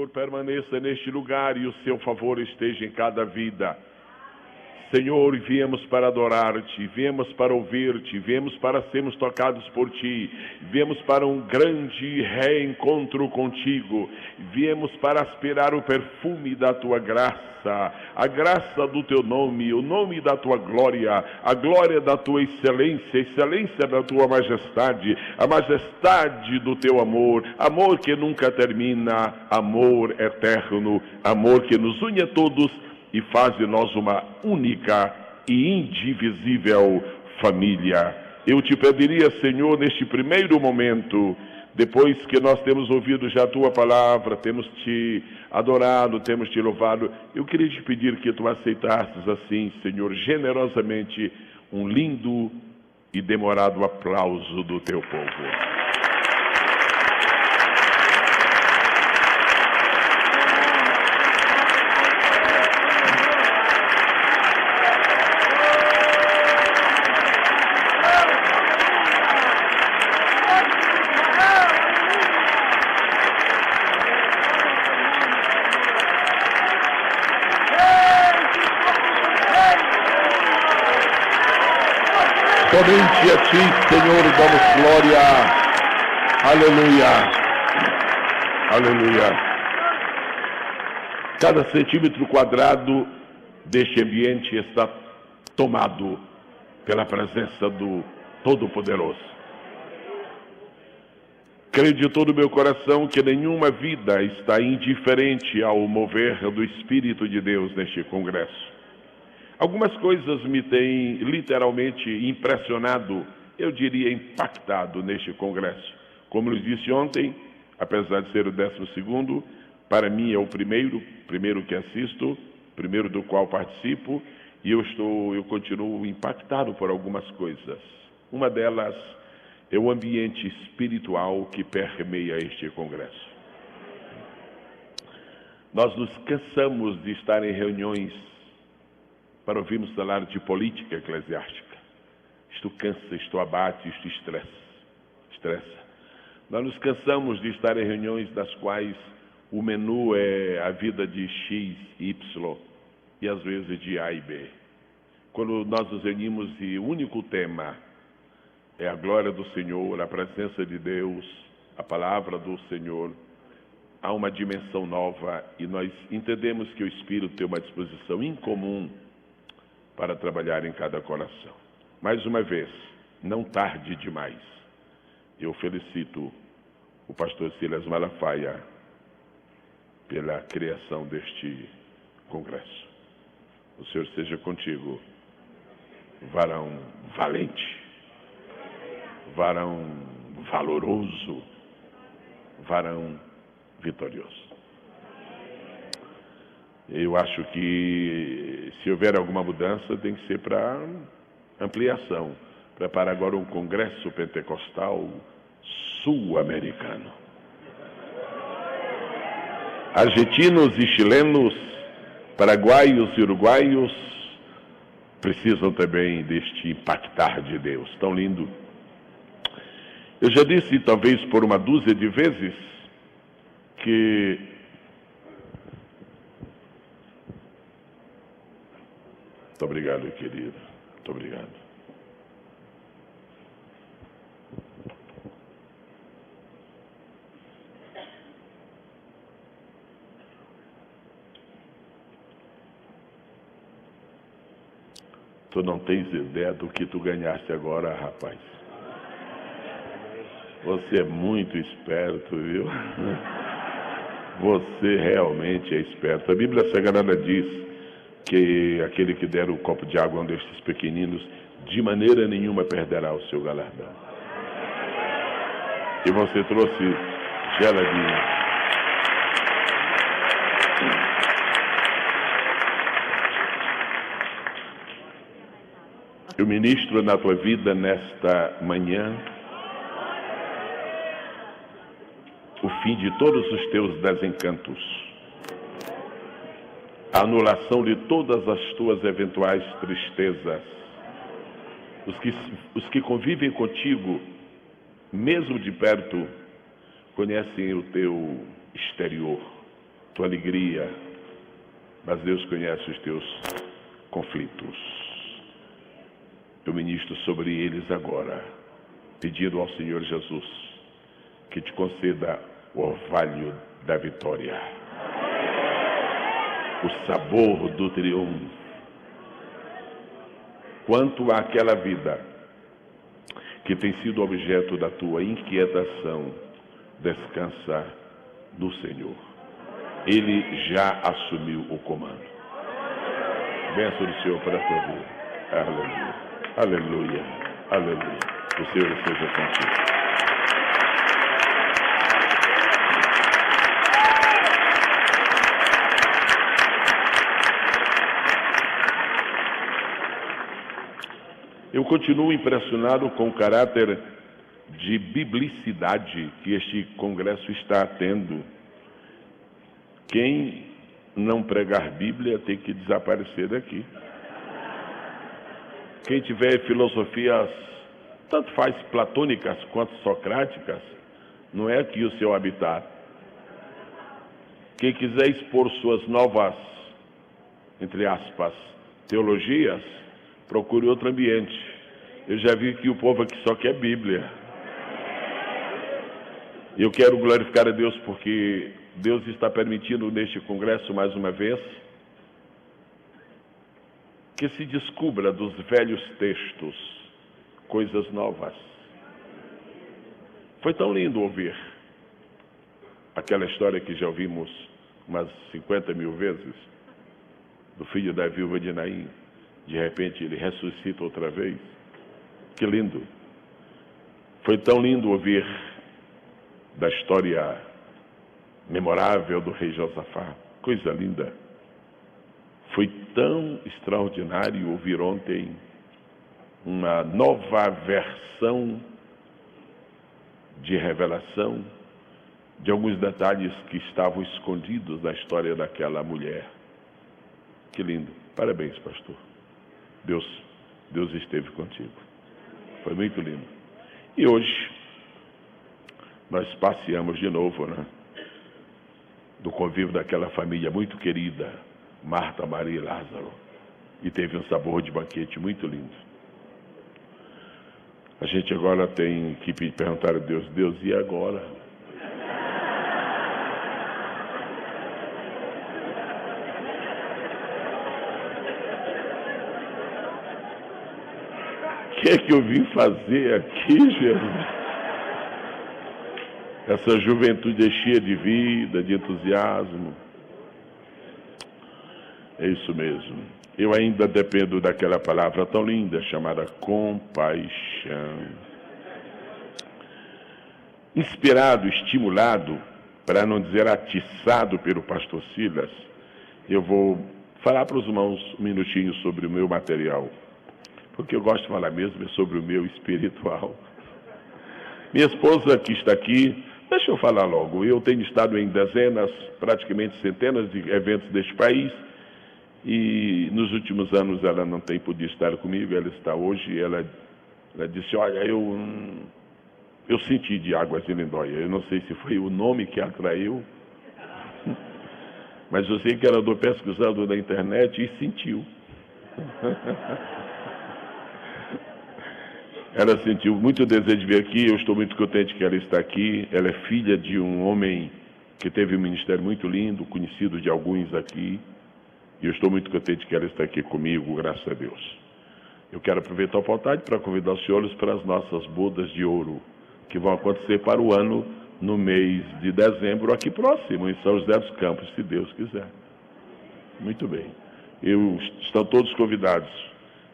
Senhor permaneça neste lugar e o seu favor esteja em cada vida. Senhor, viemos para adorar-te, viemos para ouvir-te, viemos para sermos tocados por ti, viemos para um grande reencontro contigo, viemos para aspirar o perfume da tua graça, a graça do teu nome, o nome da tua glória, a glória da tua excelência, a excelência da tua majestade, a majestade do teu amor, amor que nunca termina, amor eterno, amor que nos une a todos e faz de nós uma única e indivisível família. Eu te pediria, Senhor, neste primeiro momento, depois que nós temos ouvido já a tua palavra, temos te adorado, temos te louvado, eu queria te pedir que tu aceitasses assim, Senhor, generosamente, um lindo e demorado aplauso do teu povo. Somente a ti, Senhor, damos glória. Aleluia. Aleluia. Cada centímetro quadrado deste ambiente está tomado pela presença do Todo-Poderoso. Creio de todo o meu coração que nenhuma vida está indiferente ao mover do Espírito de Deus neste congresso. Algumas coisas me têm literalmente impressionado, eu diria impactado neste congresso. Como lhes disse ontem, apesar de ser o 12º, para mim é o primeiro que assisto, primeiro do qual participo, e eu continuo impactado por algumas coisas. Uma delas é o ambiente espiritual que permeia este congresso. Nós nos cansamos de estar em reuniões para ouvirmos falar de política eclesiástica. Isto cansa, isto abate, isto estressa. Nós nos cansamos de estar em reuniões das quais o menu é a vida de X, Y e às vezes de A e B. Quando nós nos reunimos e o único tema é a glória do Senhor, a presença de Deus, a palavra do Senhor, há uma dimensão nova e nós entendemos que o Espírito tem uma disposição incomum para trabalhar em cada coração. Mais uma vez, não tarde demais. Eu felicito o pastor Silas Malafaia pela criação deste congresso. O Senhor seja contigo, varão valente, varão valoroso, varão vitorioso. Eu acho que se houver alguma mudança tem que ser para ampliação, para agora um congresso pentecostal sul-americano. Argentinos e chilenos, paraguaios e uruguaios precisam também deste impactar de Deus, tão lindo. Eu já disse, talvez por uma dúzia de vezes, que muito obrigado, querido. Muito obrigado. Tu não tens ideia do que tu ganhaste agora, rapaz. Você é muito esperto, viu? Você realmente é esperto. A Bíblia Sagrada diz que aquele que der o copo de água a um destes pequeninos, de maneira nenhuma perderá o seu galardão. E você trouxe geladinho. Eu ministro na tua vida nesta manhã o fim de todos os teus desencantos, a anulação de todas as tuas eventuais tristezas. Os que convivem contigo, mesmo de perto, conhecem o teu exterior, tua alegria, mas Deus conhece os teus conflitos. Eu ministro sobre eles agora, pedindo ao Senhor Jesus que te conceda o orvalho da vitória, o sabor do triunfo. Quanto àquela vida que tem sido objeto da tua inquietação, descansa no Senhor. Ele já assumiu o comando. Bênção do Senhor para a tua vida. Aleluia, aleluia, aleluia. O Senhor esteja contigo. Eu continuo impressionado com o caráter de biblicidade que este congresso está tendo. Quem não pregar Bíblia tem que desaparecer daqui. Quem tiver filosofias, tanto faz platônicas quanto socráticas, não é aqui o seu habitat. Quem quiser expor suas novas, entre aspas, teologias, procure outro ambiente. Eu já vi que o povo aqui só quer Bíblia. Eu quero glorificar a Deus porque Deus está permitindo neste congresso mais uma vez que se descubra dos velhos textos coisas novas. Foi tão lindo ouvir aquela história que já ouvimos umas 50 mil vezes, do filho da viúva de Naim. De repente ele ressuscita outra vez. Que lindo. Foi tão lindo ouvir da história memorável do rei Josafá. Coisa linda. Foi tão extraordinário ouvir ontem uma nova versão de revelação de alguns detalhes que estavam escondidos na história daquela mulher. Que lindo. Parabéns, pastor. Deus esteve contigo. Foi muito lindo. E hoje, nós passeamos de novo, né? Do convívio daquela família muito querida, Marta, Maria e Lázaro. E teve um sabor de banquete muito lindo. A gente agora tem que perguntar a Deus, e agora? O que é que eu vim fazer aqui, Jesus? Essa juventude é cheia de vida, de entusiasmo. É isso mesmo. Eu ainda dependo daquela palavra tão linda chamada compaixão. Inspirado, estimulado, para não dizer atiçado pelo pastor Silas, eu vou falar para os irmãos um minutinho sobre o meu material. Porque eu gosto de falar mesmo sobre o meu espiritual. Minha esposa que está aqui, deixa eu falar logo, eu tenho estado em dezenas, praticamente centenas de eventos deste país, e nos últimos anos ela não tem podido estar comigo, ela está hoje, ela disse, olha, eu senti de Águas de Lindóia, eu não sei se foi o nome que atraiu, mas eu sei que ela andou pesquisando na internet e sentiu. Ela sentiu muito desejo de vir aqui, eu estou muito contente que ela está aqui. Ela é filha de um homem que teve um ministério muito lindo, conhecido de alguns aqui. E eu estou muito contente que ela está aqui comigo, graças a Deus. Eu quero aproveitar a oportunidade para convidar os senhores para as nossas bodas de ouro, que vão acontecer para o ano, no mês de dezembro, aqui próximo, em São José dos Campos, se Deus quiser. Muito bem. Estão todos convidados.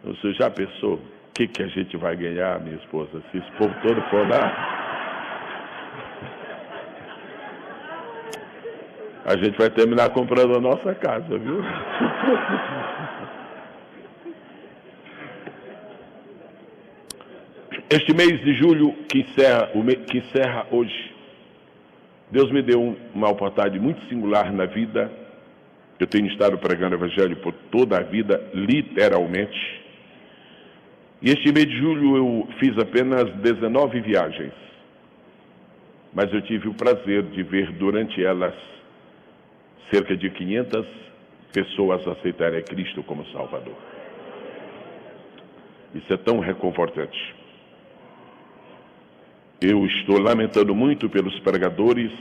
Você já pensou? O que a gente vai ganhar, minha esposa, se esse povo todo for lá? A gente vai terminar comprando a nossa casa, viu? Este mês de julho, que encerra hoje, Deus me deu uma oportunidade muito singular na vida. Eu tenho estado pregando o Evangelho por toda a vida, literalmente. E este mês de julho eu fiz apenas 19 viagens, mas eu tive o prazer de ver durante elas cerca de 500 pessoas aceitarem a Cristo como Salvador. Isso é tão reconfortante. Eu estou lamentando muito pelos pregadores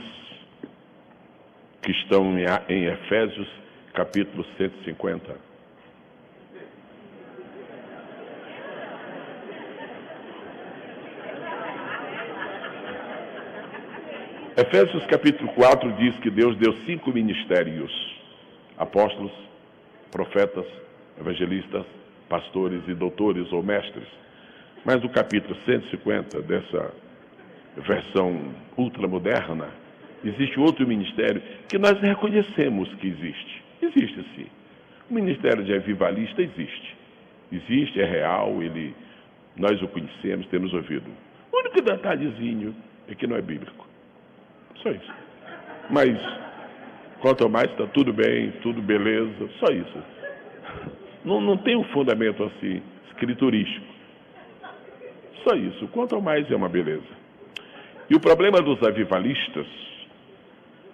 que estão em Efésios, capítulo 150. Efésios capítulo 4 diz que Deus deu 5 ministérios: apóstolos, profetas, evangelistas, pastores e doutores ou mestres. Mas no capítulo 150 dessa versão ultramoderna, existe outro ministério que nós reconhecemos que existe. Existe sim. O ministério de avivalista existe. Existe, é real, nós o conhecemos, temos ouvido. O único detalhezinho é que não é bíblico. Só isso. Mas, quanto ao mais, está tudo bem, tudo beleza, só isso. Não tem um fundamento assim, escriturístico. Só isso. Quanto ao mais, é uma beleza. E o problema dos avivalistas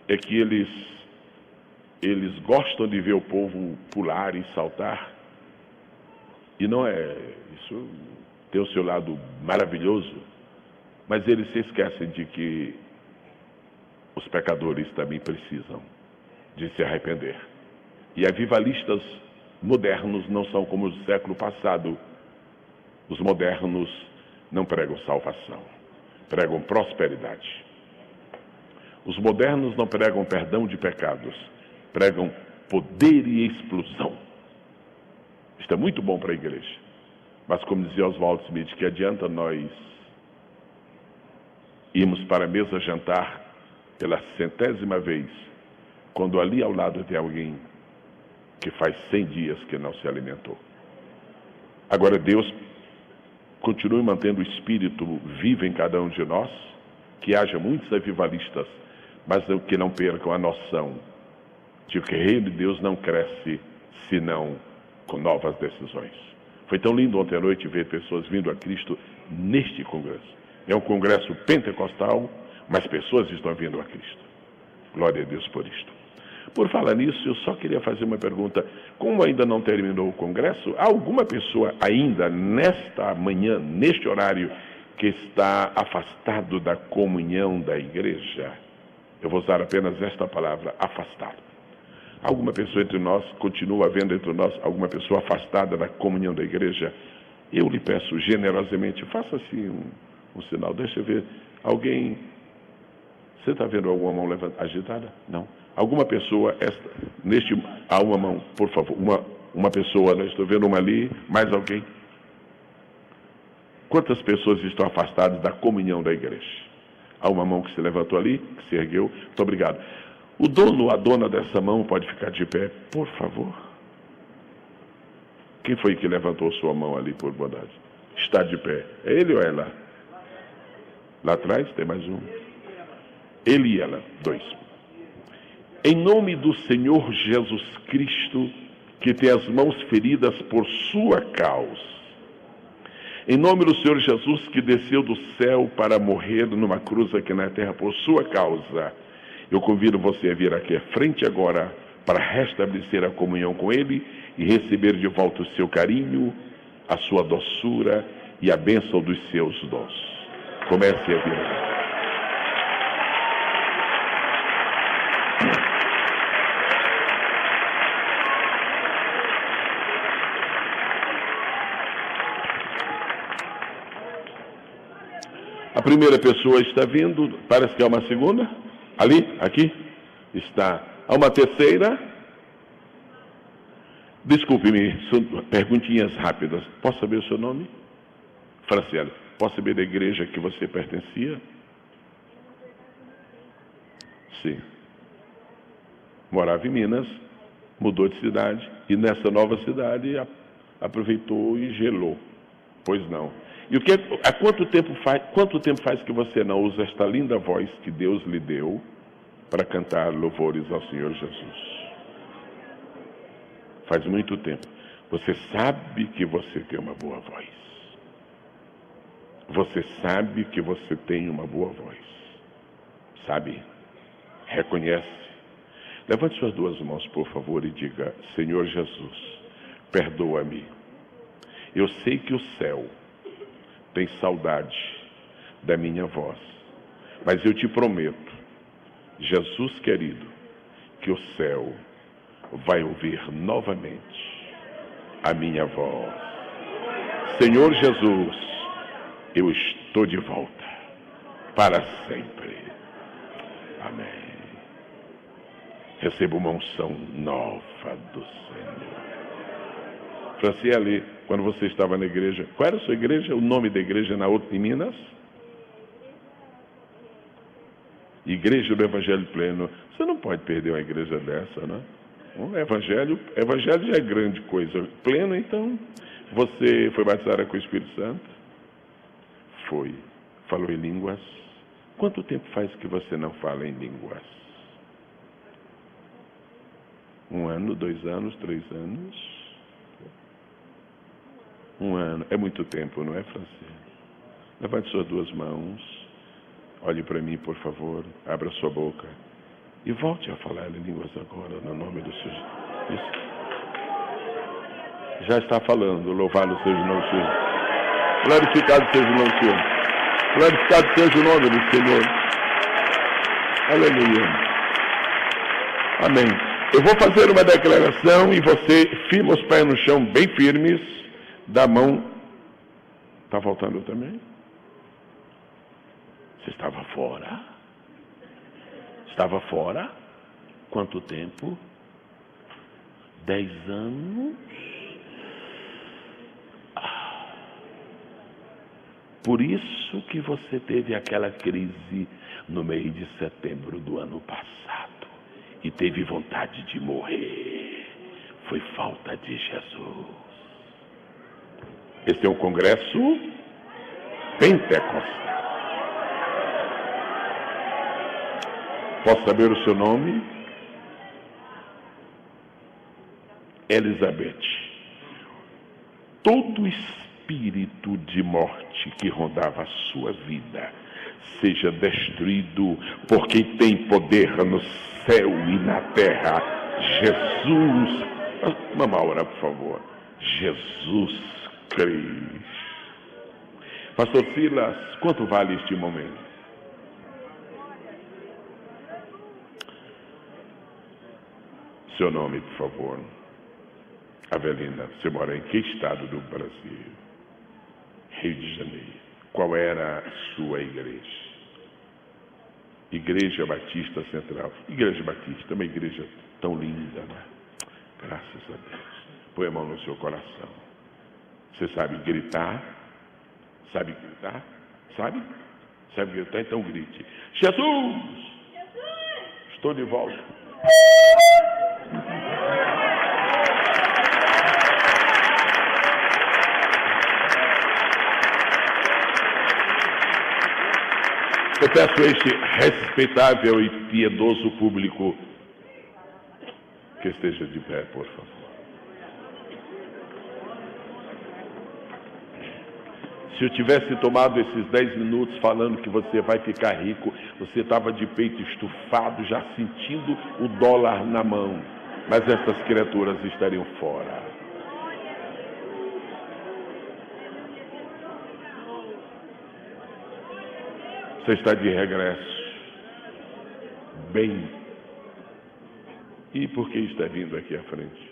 é que eles gostam de ver o povo pular e saltar. E não é... Isso tem o seu lado maravilhoso, mas eles se esquecem de que os pecadores também precisam de se arrepender. E avivalistas modernos não são como os do século passado. Os modernos não pregam salvação, pregam prosperidade. Os modernos não pregam perdão de pecados, pregam poder e explosão. Isto é muito bom para a igreja. Mas como dizia Oswald Smith, que adianta nós irmos para a mesa jantar pela 100ª vez, quando ali ao lado tem alguém que faz 100 dias que não se alimentou. Agora Deus continue mantendo o Espírito vivo em cada um de nós, que haja muitos avivalistas, mas que não percam a noção de que o reino de Deus não cresce senão com novas decisões. Foi tão lindo ontem à noite ver pessoas vindo a Cristo neste congresso. É um congresso pentecostal, mas pessoas estão vindo a Cristo. Glória a Deus por isto. Por falar nisso, eu só queria fazer uma pergunta. Como ainda não terminou o congresso, há alguma pessoa ainda nesta manhã, neste horário, que está afastado da comunhão da igreja? Eu vou usar apenas esta palavra, afastado. Alguma pessoa entre nós, continua havendo entre nós alguma pessoa afastada da comunhão da igreja? Eu lhe peço generosamente, faça assim um sinal, deixa eu ver. Alguém, você está vendo alguma mão levantada, agitada? Não. Alguma pessoa, há uma mão, por favor, uma pessoa, né? Estou vendo uma ali, mais alguém? Quantas pessoas estão afastadas da comunhão da igreja? Há uma mão que se levantou ali, que se ergueu. Muito obrigado. O dono, a dona dessa mão pode ficar de pé, por favor. Quem foi que levantou sua mão ali, por bondade? Está de pé. É ele ou ela? Lá atrás tem mais um. Ele e ela, 2. Em nome do Senhor Jesus Cristo, que tem as mãos feridas por sua causa. Em nome do Senhor Jesus, que desceu do céu para morrer numa cruz aqui na terra por sua causa. Eu convido você a vir aqui à frente agora para restabelecer a comunhão com Ele e receber de volta o seu carinho, a sua doçura e a bênção dos seus dons. Comece a vir aqui. A primeira pessoa está vindo, parece que é uma segunda. Ali, aqui, está. Há uma terceira. Desculpe-me, são perguntinhas rápidas. Posso saber o seu nome? Franciele, posso saber da igreja que você pertencia? Sim. Morava em Minas, mudou de cidade, e nessa nova cidade aproveitou e gelou. Pois não. E há quanto tempo faz que você não usa esta linda voz que Deus lhe deu para cantar louvores ao Senhor Jesus? Faz muito tempo. Você sabe que você tem uma boa voz. Você sabe que você tem uma boa voz. Sabe? Reconhece. Levante suas duas mãos, por favor, e diga: Senhor Jesus, perdoa-me. Eu sei que o céu tem saudade da minha voz, mas eu te prometo, Jesus querido, que o céu vai ouvir novamente a minha voz. Senhor Jesus, eu estou de volta para sempre. Amém. Receba uma unção nova do Senhor. Franciele, quando você estava na igreja, qual era a sua igreja? O nome da igreja na outra em Minas? Igreja do Evangelho Pleno. Você não pode perder uma igreja dessa, né? O evangelho já é grande coisa. Pleno, então, você foi batizada com o Espírito Santo? Foi. Falou em línguas? Quanto tempo faz que você não fala em línguas? 1 ano, 2 anos, 3 anos? 1 ano. É muito tempo, não é, Francine? Levante suas duas mãos. Olhe para mim, por favor. Abra sua boca. E volte a falar em línguas agora, no nome do Senhor. Isso. Já está falando. Louvado seja o nome do Senhor. Glorificado seja o nome do Senhor. Glorificado seja o nome do Senhor. Aleluia. Amém. Eu vou fazer uma declaração e você firma os pés no chão bem firmes, da mão. Está faltando também? Você estava fora? Estava fora? Quanto tempo? 10 anos? Por isso que você teve aquela crise no mês de setembro do ano passado e teve vontade de morrer. Foi falta de Jesus. Esse é um congresso pentecostal. Posso saber o seu nome? Elizabeth. Todo espírito de morte que rondava a sua vida seja destruído por quem tem poder no céu e na terra. Jesus. Vamos orar, por favor. Jesus Cristo. Pastor Silas, quanto vale este momento? Seu nome, por favor. Avelina, você mora em que estado do Brasil? Rio de Janeiro. Qual era a sua igreja? Igreja Batista Central. Igreja Batista, uma igreja tão linda, né? Graças a Deus. Põe a mão no seu coração. Você sabe gritar? Sabe gritar? Sabe? Sabe gritar? Então grite. Jesus! Estou de volta. Eu peço a este respeitável e piedoso público que esteja de pé, por favor. Se eu tivesse tomado esses 10 minutos falando que você vai ficar rico, você estava de peito estufado, já sentindo o dólar na mão. Mas essas criaturas estariam fora. Você está de regresso. Bem. E por que está vindo aqui à frente?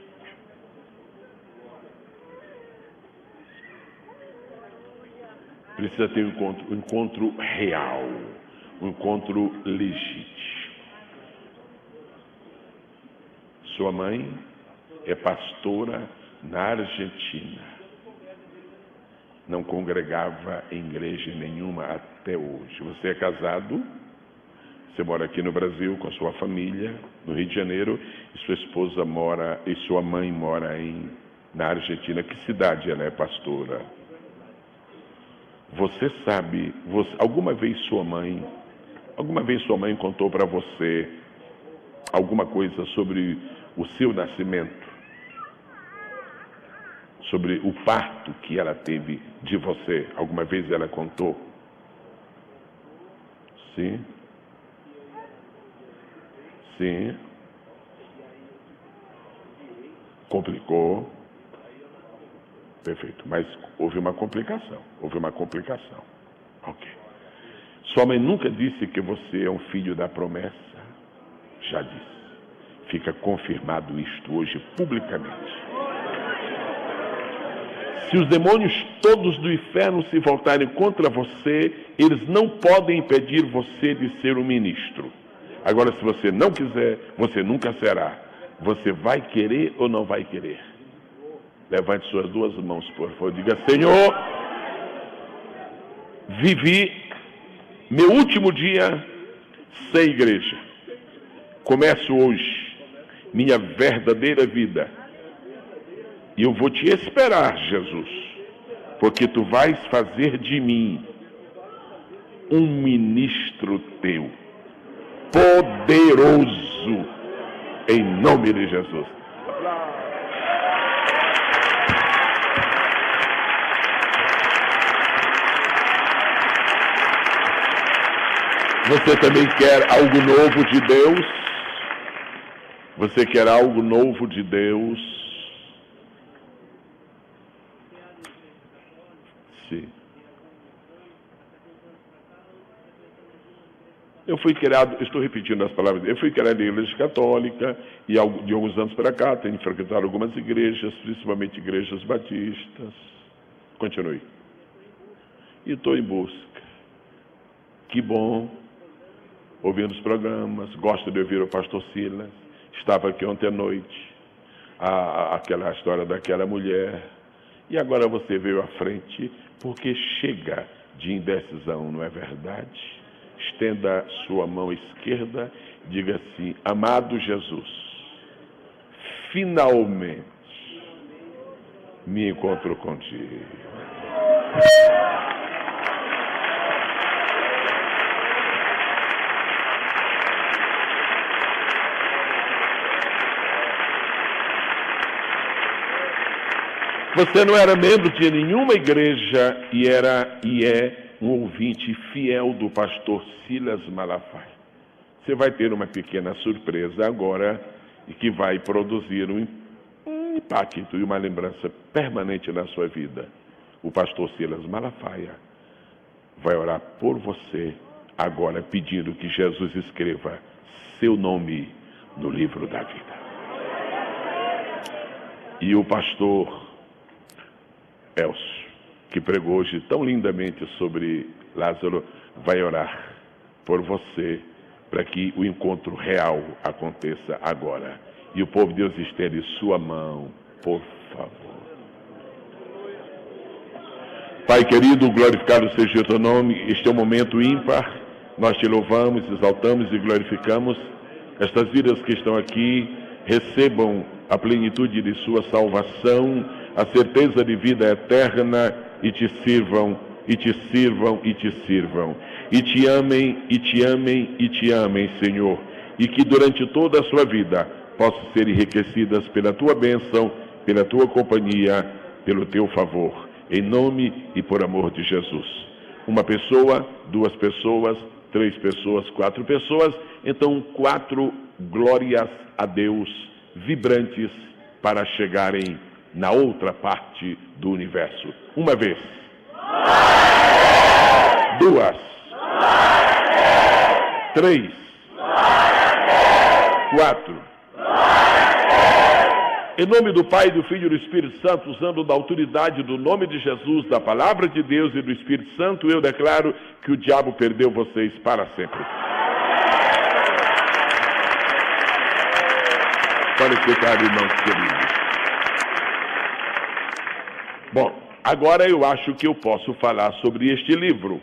Precisa ter um encontro real, um encontro legítimo. Sua mãe é pastora na Argentina. Não congregava em igreja nenhuma até hoje. Você é casado, você mora aqui no Brasil com a sua família, no Rio de Janeiro, e sua esposa mora, e sua mãe mora na Argentina. Que cidade ela é pastora? Você sabe, alguma vez sua mãe contou para você alguma coisa sobre o seu nascimento? Sobre o parto que ela teve de você? Alguma vez ela contou? Sim? Sim? Complicou. Perfeito. Mas houve uma complicação. Ok. Sua mãe nunca disse que você é um filho da promessa? Já disse. Fica confirmado isto hoje publicamente. Se os demônios todos do inferno se voltarem contra você, eles não podem impedir você de ser um ministro. Agora, se você não quiser, você nunca será. Você vai querer ou não vai querer? Levante suas duas mãos, por favor. Diga: Senhor, vivi meu último dia sem igreja. Começo hoje minha verdadeira vida. E eu vou te esperar, Jesus, porque tu vais fazer de mim um ministro teu, poderoso, em nome de Jesus. Você também quer algo novo de Deus? Você quer algo novo de Deus? Sim. Eu fui criado, estou repetindo as palavras, eu fui criado em igreja católica e de alguns anos para cá tenho frequentado algumas igrejas, principalmente igrejas batistas. Continue. E estou em busca. Que bom, ouvindo os programas, gosto de ouvir o pastor Silas. Estava aqui ontem à noite, aquela história daquela mulher. E agora você veio à frente, porque chega de indecisão, não é verdade? Estenda sua mão esquerda, diga assim: amado Jesus, finalmente me encontro contigo. Você não era membro de nenhuma igreja e é um ouvinte fiel do pastor Silas Malafaia. Você vai ter uma pequena surpresa agora e que vai produzir um impacto e uma lembrança permanente na sua vida. O pastor Silas Malafaia vai orar por você agora, pedindo que Jesus escreva seu nome no livro da vida. E o pastor Elcio, que pregou hoje tão lindamente sobre Lázaro, vai orar por você para que o encontro real aconteça agora. E o povo de Deus estende sua mão, por favor. Pai querido, glorificado seja o teu nome. Este é um momento ímpar. Nós te louvamos, exaltamos e glorificamos. Estas vidas que estão aqui recebam a plenitude de sua salvação, a certeza de vida eterna, e te sirvam, e te sirvam, e te sirvam. E te amem, e te amem, e te amem, Senhor. E que durante toda a sua vida possam ser enriquecidas pela tua bênção, pela tua companhia, pelo teu favor. Em nome e por amor de Jesus. Uma pessoa, duas pessoas, três pessoas, quatro pessoas. Então 4 glórias a Deus vibrantes para chegarem na outra parte do universo. Uma vez. 2. 3. 4. Em nome do Pai, do Filho e do Espírito Santo, usando da autoridade do nome de Jesus, da palavra de Deus e do Espírito Santo, eu declaro que o diabo perdeu vocês para sempre. Pode ficar, irmãos queridos. Bom, agora eu acho que eu posso falar sobre este livro.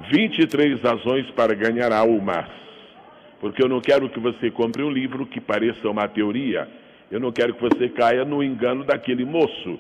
23 razões para ganhar almas. Porque eu não quero que você compre um livro que pareça uma teoria. Eu não quero que você caia no engano daquele moço,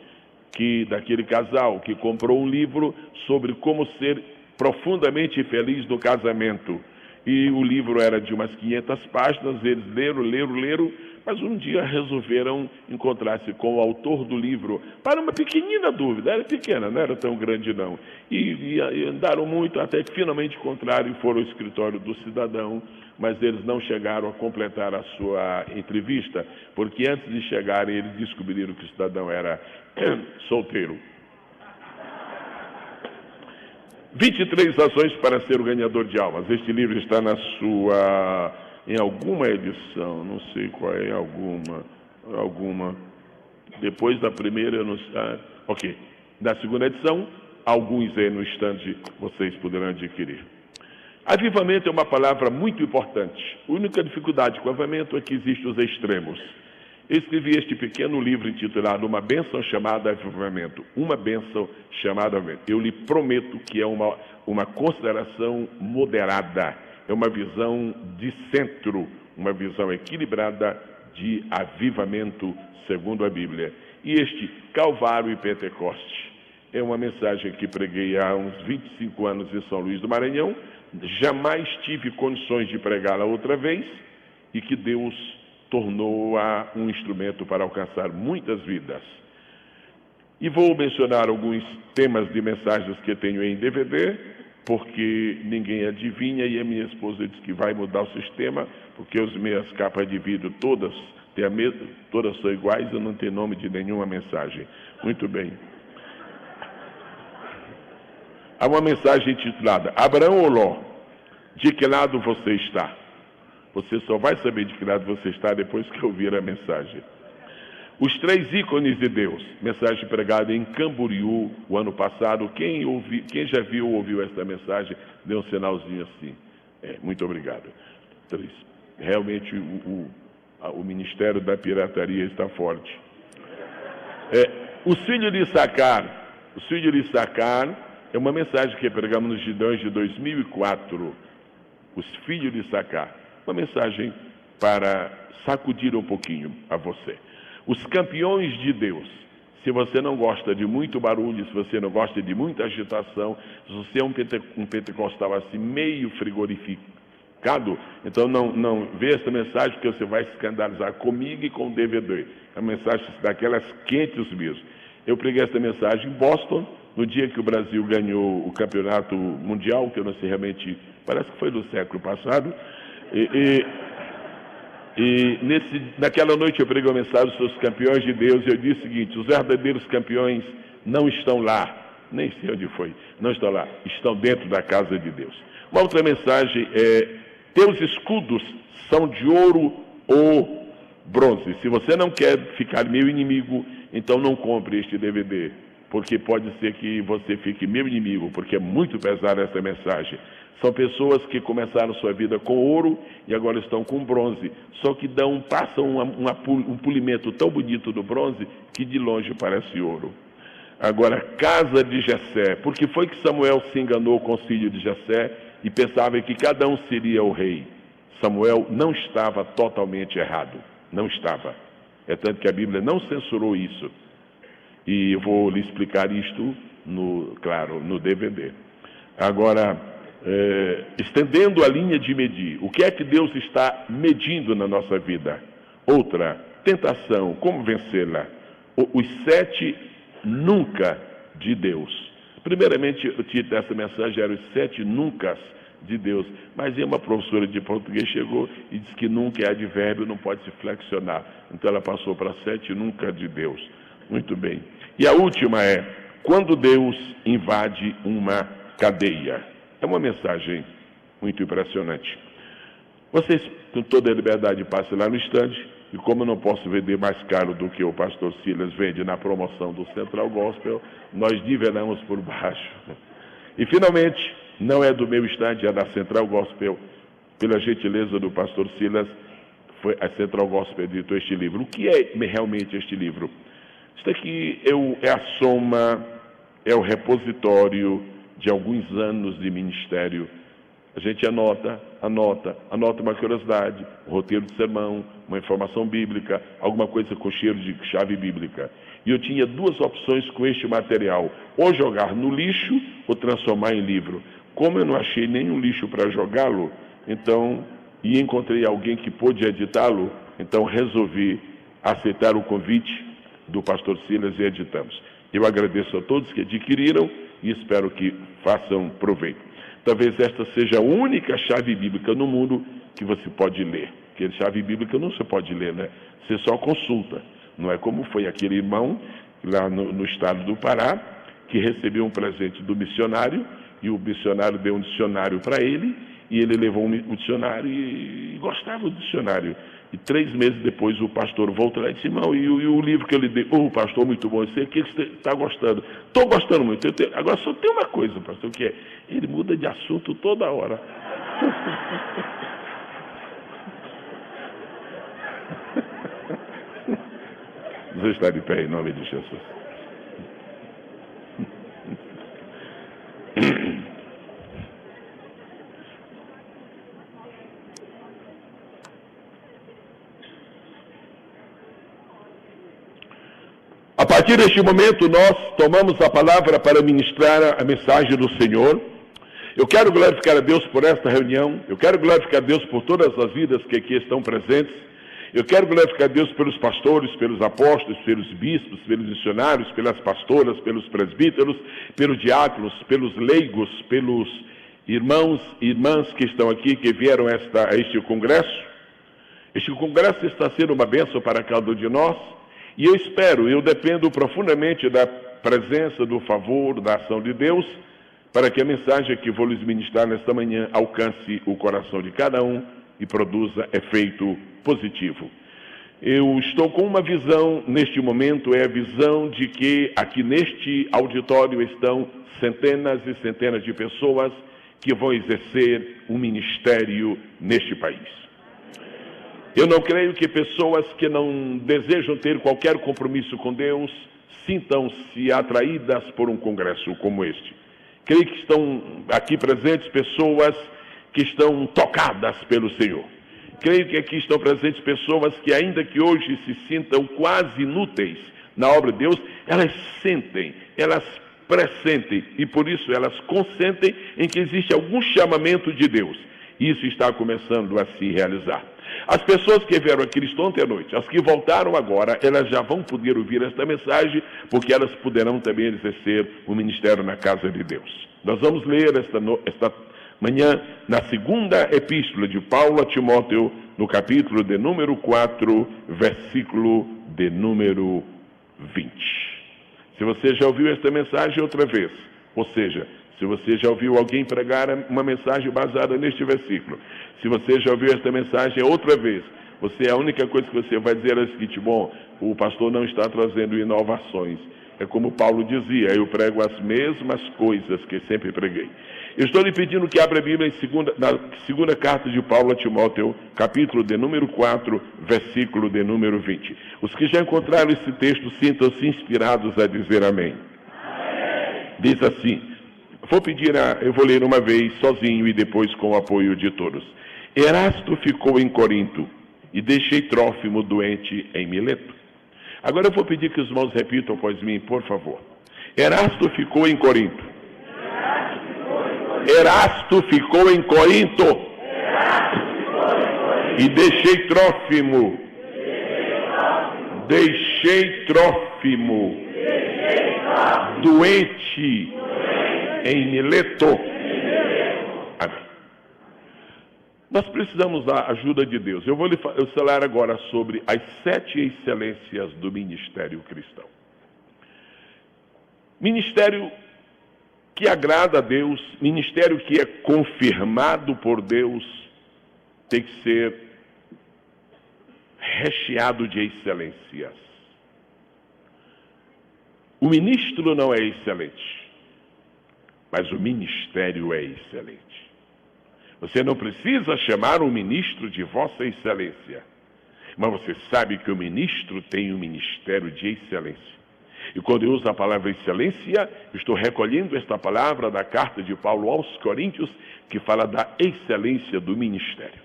daquele casal que comprou um livro sobre como ser profundamente feliz no casamento. E o livro era de umas 500 páginas, eles leram, mas um dia resolveram encontrar-se com o autor do livro para uma pequenina dúvida, era pequena, não era tão grande não. E andaram muito até que finalmente encontraram e foram ao escritório do cidadão, mas eles não chegaram a completar a sua entrevista, porque antes de chegarem eles descobriram que o cidadão era solteiro. 23 razões para ser o ganhador de almas. Este livro está em alguma edição, não sei qual é, alguma. Depois da primeira, não sei. Ok. Da segunda edição, alguns aí no estande vocês poderão adquirir. Avivamento é uma palavra muito importante. A única dificuldade com o avivamento é que existem os extremos. Eu escrevi este pequeno livro intitulado Uma Bênção Chamada Avivamento. Uma Bênção Chamada Avivamento. Eu lhe prometo que é uma consideração moderada, é uma visão de centro, uma visão equilibrada de avivamento segundo a Bíblia. E este Calvário e Pentecoste é uma mensagem que preguei há uns 25 anos em São Luís do Maranhão. Jamais tive condições de pregá-la outra vez e que Deus tornou-a um instrumento para alcançar muitas vidas. E vou mencionar alguns temas de mensagens que tenho em DVD, porque ninguém adivinha, e a minha esposa disse que vai mudar o sistema, porque as minhas capas de vidro todas são iguais, eu não tenho nome de nenhuma mensagem. Muito bem. Há uma mensagem intitulada Abraão ou Ló, de que lado você está? Você só vai saber de que lado você está depois que ouvir a mensagem. Os 3 ícones de Deus, mensagem pregada em Camboriú o ano passado. Quem já viu ou ouviu esta mensagem, dê um sinalzinho assim. Muito obrigado. 3. Realmente o Ministério da Pirataria está forte. Os filhos de Issacar. Os filhos de Issacar é uma mensagem que pregamos nos Gideões de 2004. Os filhos de Issacar. Uma mensagem para sacudir um pouquinho a você. Os campeões de Deus. Se você não gosta de muito barulho, se você não gosta de muita agitação, se você é um pentecostal assim, meio frigorificado, então não vê essa mensagem, porque você vai se escandalizar comigo e com o DVD. É uma mensagem daquelas quentes mesmo. Eu preguei essa mensagem em Boston, no dia que o Brasil ganhou o campeonato mundial, que eu não sei realmente, parece que foi do século passado. Naquela noite eu preguei uma mensagem sobre os campeões de Deus, e eu disse o seguinte: os verdadeiros campeões não estão lá, nem sei onde foi, não estão lá, estão dentro da casa de Deus. Uma outra mensagem é: teus escudos são de ouro ou bronze. Se você não quer ficar meu inimigo, então não compre este DVD, porque pode ser que você fique meu inimigo, porque é muito pesada essa mensagem. São pessoas que começaram sua vida com ouro e agora estão com bronze, só que passam um polimento tão bonito do bronze que de longe parece ouro. Agora, casa de Jessé. Por que foi que Samuel se enganou com o filho de Jessé e pensava que cada um seria o rei? Samuel não estava totalmente errado, não estava. É tanto que a Bíblia não censurou isso. E eu vou lhe explicar isto, no DVD. Agora, estendendo a linha de medir, o que é que Deus está medindo na nossa vida? Outra, tentação, como vencê-la? Os 7 nunca de Deus. Primeiramente, o título dessa mensagem era os 7 nuncas de Deus, mas uma professora de português chegou e disse que nunca é advérbio, não pode se flexionar. Então ela passou para 7 nunca de Deus. Muito bem. E a última é: quando Deus invade uma cadeia. É uma mensagem muito impressionante. Vocês, com toda a liberdade, passem lá no estande, e como eu não posso vender mais caro do que o pastor Silas vende na promoção do Central Gospel, nós nivelamos por baixo. E, finalmente, não é do meu estande, é da Central Gospel. Pela gentileza do pastor Silas, a Central Gospel editou este livro. O que é realmente este livro? Isso aqui é a soma, é o repositório de alguns anos de ministério. A gente anota uma curiosidade, um roteiro de sermão, uma informação bíblica, alguma coisa com cheiro de chave bíblica. E eu tinha 2 opções com este material: ou jogar no lixo ou transformar em livro. Como eu não achei nenhum lixo para jogá-lo, Então, e encontrei alguém que pôde editá-lo, então resolvi aceitar o convite do pastor Silas e editamos. Eu agradeço a todos que adquiriram e espero que façam proveito. Talvez esta seja a única chave bíblica no mundo que você pode ler. Porque chave bíblica não se pode ler, né? Você só consulta. Não é como foi aquele irmão lá no estado do Pará, que recebeu um presente do missionário, e o missionário deu um dicionário para ele, e ele levou o dicionário e gostava do dicionário. E 3 meses depois o pastor voltou lá e disse: irmão, e o livro que ele deu? Pastor, muito bom, eu sei que você está gostando. Estou gostando muito. Agora só tem uma coisa, pastor, que é, ele muda de assunto toda hora. Você está de pé em nome de Jesus. A partir deste momento, nós tomamos a palavra para ministrar a mensagem do Senhor. Eu quero glorificar a Deus por esta reunião. Eu quero glorificar a Deus por todas as vidas que aqui estão presentes. Eu quero glorificar a Deus pelos pastores, pelos apóstolos, pelos bispos, pelos missionários, pelas pastoras, pelos presbíteros, pelos diáconos, pelos leigos, pelos irmãos e irmãs que estão aqui, que vieram a este congresso. Este congresso está sendo uma bênção para cada um de nós. E eu dependo profundamente da presença, do favor, da ação de Deus, para que a mensagem que vou lhes ministrar nesta manhã alcance o coração de cada um e produza efeito positivo. Eu estou com uma visão neste momento, é a visão de que aqui neste auditório estão centenas e centenas de pessoas que vão exercer um ministério neste país. Eu não creio que pessoas que não desejam ter qualquer compromisso com Deus sintam-se atraídas por um congresso como este. Creio que estão aqui presentes pessoas que estão tocadas pelo Senhor. Creio que aqui estão presentes pessoas que, ainda que hoje se sintam quase inúteis na obra de Deus, elas sentem, elas pressentem e por isso elas consentem em que existe algum chamamento de Deus. Isso está começando a se realizar. As pessoas que vieram aqui ontem à noite, as que voltaram agora, elas já vão poder ouvir esta mensagem, porque elas poderão também exercer o ministério na casa de Deus. Nós vamos ler esta manhã na segunda epístola de Paulo a Timóteo, no capítulo de número 4, versículo de número 20. Se você já ouviu esta mensagem outra vez, ou seja, se você já ouviu alguém pregar uma mensagem baseada neste versículo, se você já ouviu esta mensagem outra vez, a única coisa que você vai dizer é o seguinte: bom, o pastor não está trazendo inovações. É como Paulo dizia: eu prego as mesmas coisas que sempre preguei. Eu estou lhe pedindo que abra a Bíblia na segunda carta de Paulo a Timóteo, capítulo de número 4, versículo de número 20. Os que já encontraram esse texto, sintam-se inspirados a dizer amém. Amém. Diz assim, eu vou ler uma vez sozinho e depois com o apoio de todos. Erasto ficou em Corinto e deixei Trófimo doente em Mileto. Agora eu vou pedir que os irmãos repitam após mim, por favor. Erasto ficou em Corinto. Erasto ficou em Corinto. E deixei Trófimo. Deixei Trófimo doente em Mileto. Amém. Nós precisamos da ajuda de Deus. Eu vou lhe falar agora sobre as 7 excelências do ministério cristão. Ministério que agrada a Deus, ministério que é confirmado por Deus, tem que ser recheado de excelências. O ministro não é excelente, mas o ministério é excelente. Você não precisa chamar o ministro de Vossa Excelência, mas você sabe que o ministro tem um ministério de excelência. E quando eu uso a palavra excelência, estou recolhendo esta palavra da carta de Paulo aos Coríntios, que fala da excelência do ministério.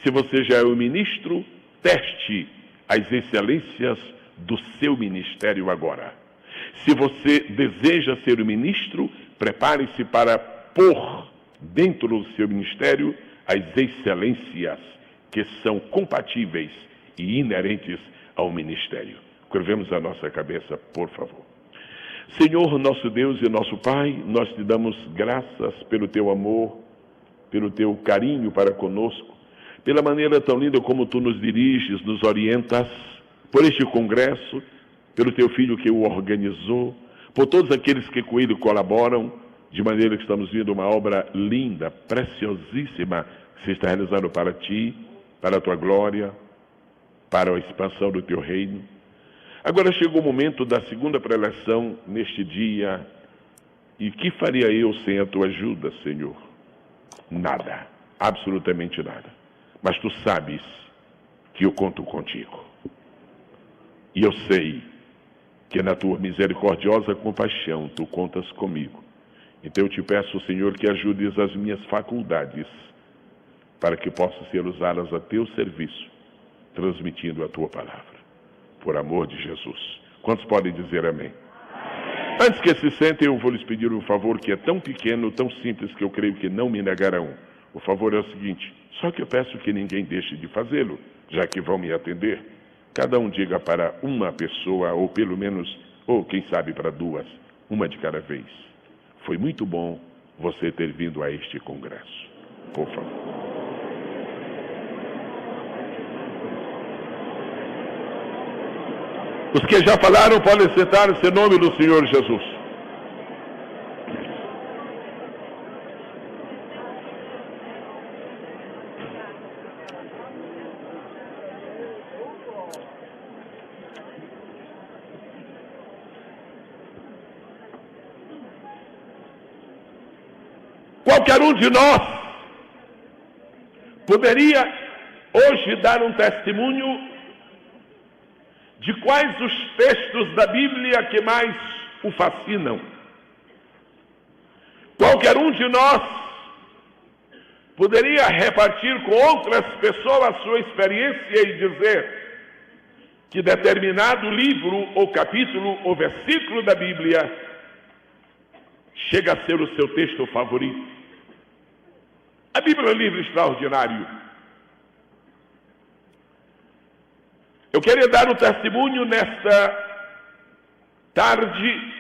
Se você já é o ministro, teste as excelências do seu ministério agora. Se você deseja ser o ministro, prepare-se para pôr dentro do seu ministério as excelências que são compatíveis e inerentes ao ministério. Curvemos a nossa cabeça, por favor. Senhor, nosso Deus e nosso Pai, nós te damos graças pelo teu amor, pelo teu carinho para conosco, pela maneira tão linda como tu nos diriges, nos orientas, por este congresso, pelo teu filho que o organizou, por todos aqueles que com ele colaboram, de maneira que estamos vendo uma obra linda, preciosíssima, que se está realizando para ti, para a tua glória, para a expansão do teu reino. Agora chegou o momento da segunda preleção neste dia, e que faria eu sem a tua ajuda, Senhor? Nada, absolutamente nada. Mas tu sabes que eu conto contigo. E eu sei que na tua misericordiosa compaixão tu contas comigo. Então eu te peço, Senhor, que ajudes as minhas faculdades para que possa ser usadas a teu serviço, transmitindo a tua palavra. Por amor de Jesus. Quantos podem dizer amém? Antes que se sentem, eu vou lhes pedir um favor que é tão pequeno, tão simples, que eu creio que não me negarão. O favor é o seguinte, só que eu peço que ninguém deixe de fazê-lo, já que vão me atender. Cada um diga para uma pessoa, ou pelo menos, ou quem sabe para duas, uma de cada vez. Foi muito bom você ter vindo a este congresso. Por favor. Os que já falaram podem sentar-se em nome do Senhor Jesus. Qualquer um de nós poderia hoje dar um testemunho de quais os textos da Bíblia que mais o fascinam. Qualquer um de nós poderia repartir com outras pessoas a sua experiência e dizer que determinado livro, ou capítulo, ou versículo da Bíblia chega a ser o seu texto favorito. A Bíblia é um livro extraordinário. Eu queria dar um testemunho nesta tarde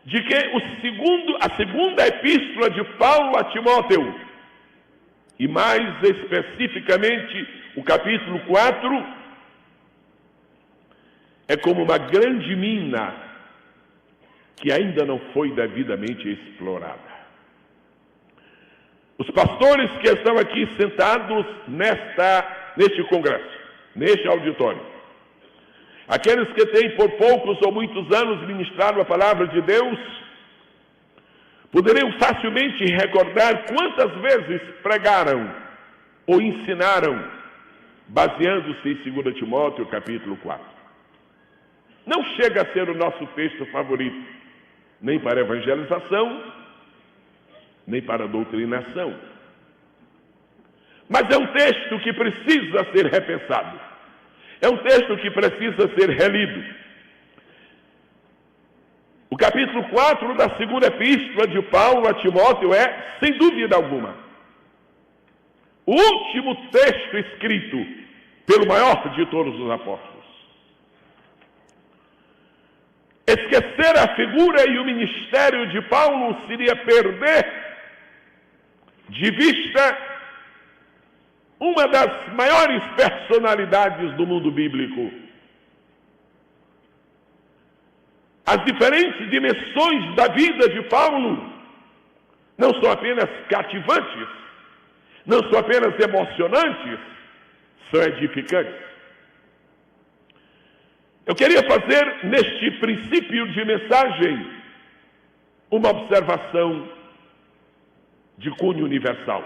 de que a segunda epístola de Paulo a Timóteo, e mais especificamente o capítulo 4, é como uma grande mina que ainda não foi devidamente explorada. Os pastores que estão aqui sentados neste congresso, neste auditório, aqueles que têm por poucos ou muitos anos ministrado a palavra de Deus, poderiam facilmente recordar quantas vezes pregaram ou ensinaram, baseando-se em 2 Timóteo capítulo 4. Não chega a ser o nosso texto favorito, nem para evangelização, nem para doutrinação. Mas é um texto que precisa ser repensado. É um texto que precisa ser relido. O capítulo 4 da segunda epístola de Paulo a Timóteo é, sem dúvida alguma, o último texto escrito pelo maior de todos os apóstolos. Esquecer a figura e o ministério de Paulo seria perder de vista uma das maiores personalidades do mundo bíblico. As diferentes dimensões da vida de Paulo não são apenas cativantes, não são apenas emocionantes, são edificantes. Eu queria fazer, neste princípio de mensagem, uma observação de cunho universal,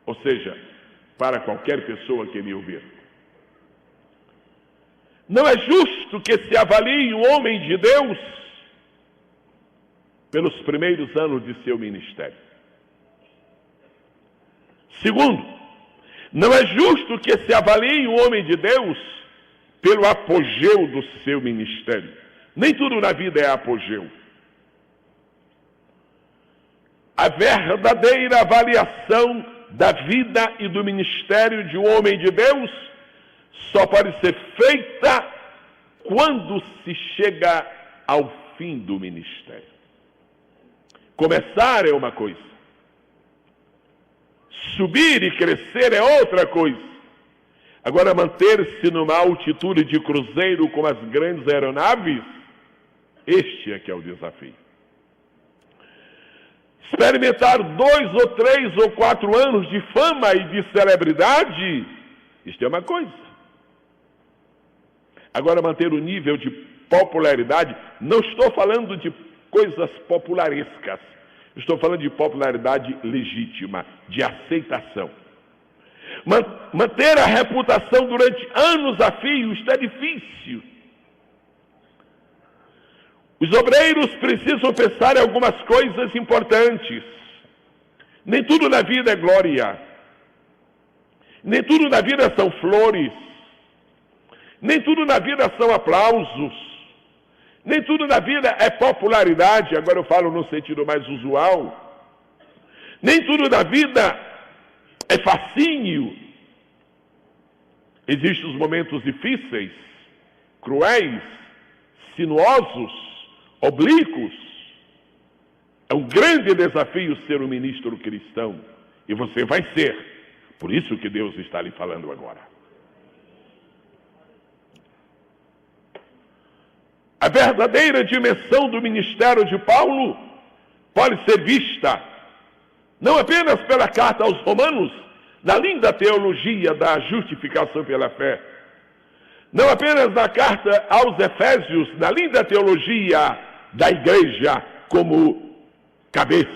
ou seja, para qualquer pessoa que me ouvir. Não é justo que se avalie um homem de Deus pelos primeiros anos de seu ministério. Segundo, não é justo que se avalie um homem de Deus pelo apogeu do seu ministério. Nem tudo na vida é apogeu. A verdadeira avaliação da vida e do ministério de um homem de Deus só pode ser feita quando se chega ao fim do ministério. Começar é uma coisa. Subir e crescer é outra coisa. Agora, manter-se numa altitude de cruzeiro com as grandes aeronaves, este é que é o desafio. Experimentar 2 ou 3 ou 4 anos de fama e de celebridade, isto é uma coisa. Agora, manter o nível de popularidade, não estou falando de coisas popularescas, estou falando de popularidade legítima, de aceitação. Manter a reputação durante anos a fio, isto é difícil. Os obreiros precisam pensar em algumas coisas importantes. Nem tudo na vida é glória. Nem tudo na vida são flores. Nem tudo na vida são aplausos. Nem tudo na vida é popularidade. Agora eu falo no sentido mais usual. Nem tudo na vida é fascínio. Existem os momentos difíceis, cruéis, sinuosos, oblíquos. É um grande desafio ser um ministro cristão. E você vai ser. Por isso que Deus está lhe falando agora. A verdadeira dimensão do ministério de Paulo pode ser vista não apenas pela carta aos Romanos, na linda teologia da justificação pela fé, não apenas na carta aos Efésios, na linda teologia da igreja como cabeça,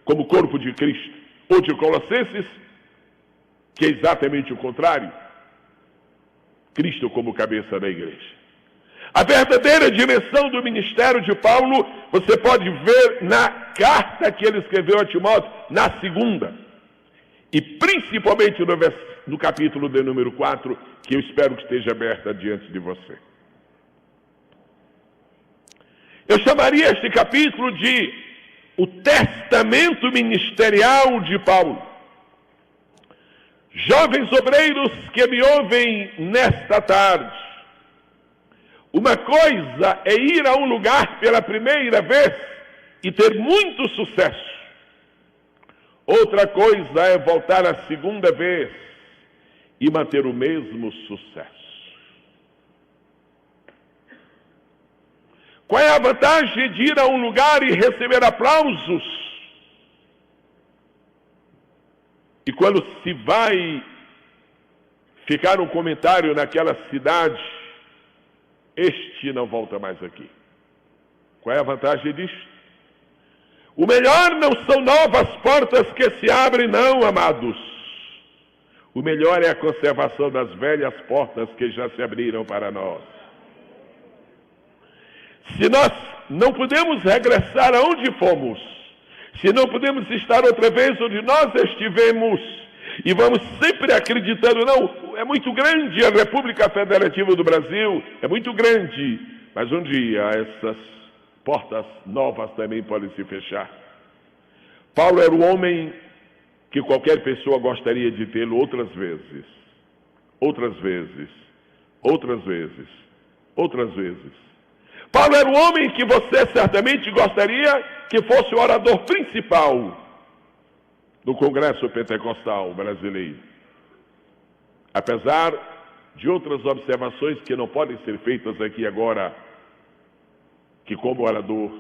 como corpo de Cristo, ou de Colossenses, que é exatamente o contrário, Cristo como cabeça da igreja. A verdadeira dimensão do ministério de Paulo, você pode ver na carta que ele escreveu a Timóteo, na segunda. E principalmente no capítulo de número 4, que eu espero que esteja aberta diante de você. Eu chamaria este capítulo de o testamento ministerial de Paulo. Jovens obreiros que me ouvem nesta tarde, uma coisa é ir a um lugar pela primeira vez e ter muito sucesso. Outra coisa é voltar a segunda vez e manter o mesmo sucesso. Qual é a vantagem de ir a um lugar e receber aplausos? E quando se vai ficar um comentário naquela cidade, este não volta mais aqui. Qual é a vantagem disso? O melhor não são novas portas que se abrem, não, amados. O melhor é a conservação das velhas portas que já se abriram para nós. Se nós não podemos regressar aonde fomos, se não podemos estar outra vez onde nós estivemos, e vamos sempre acreditando, não, é muito grande a República Federativa do Brasil, é muito grande, mas um dia essas portas novas também podem se fechar. Paulo era o homem que qualquer pessoa gostaria de tê-lo outras vezes, outras vezes, outras vezes, outras vezes. Paulo era o homem que você certamente gostaria que fosse o orador principal do Congresso Pentecostal brasileiro. Apesar de outras observações que não podem ser feitas aqui agora, que como orador,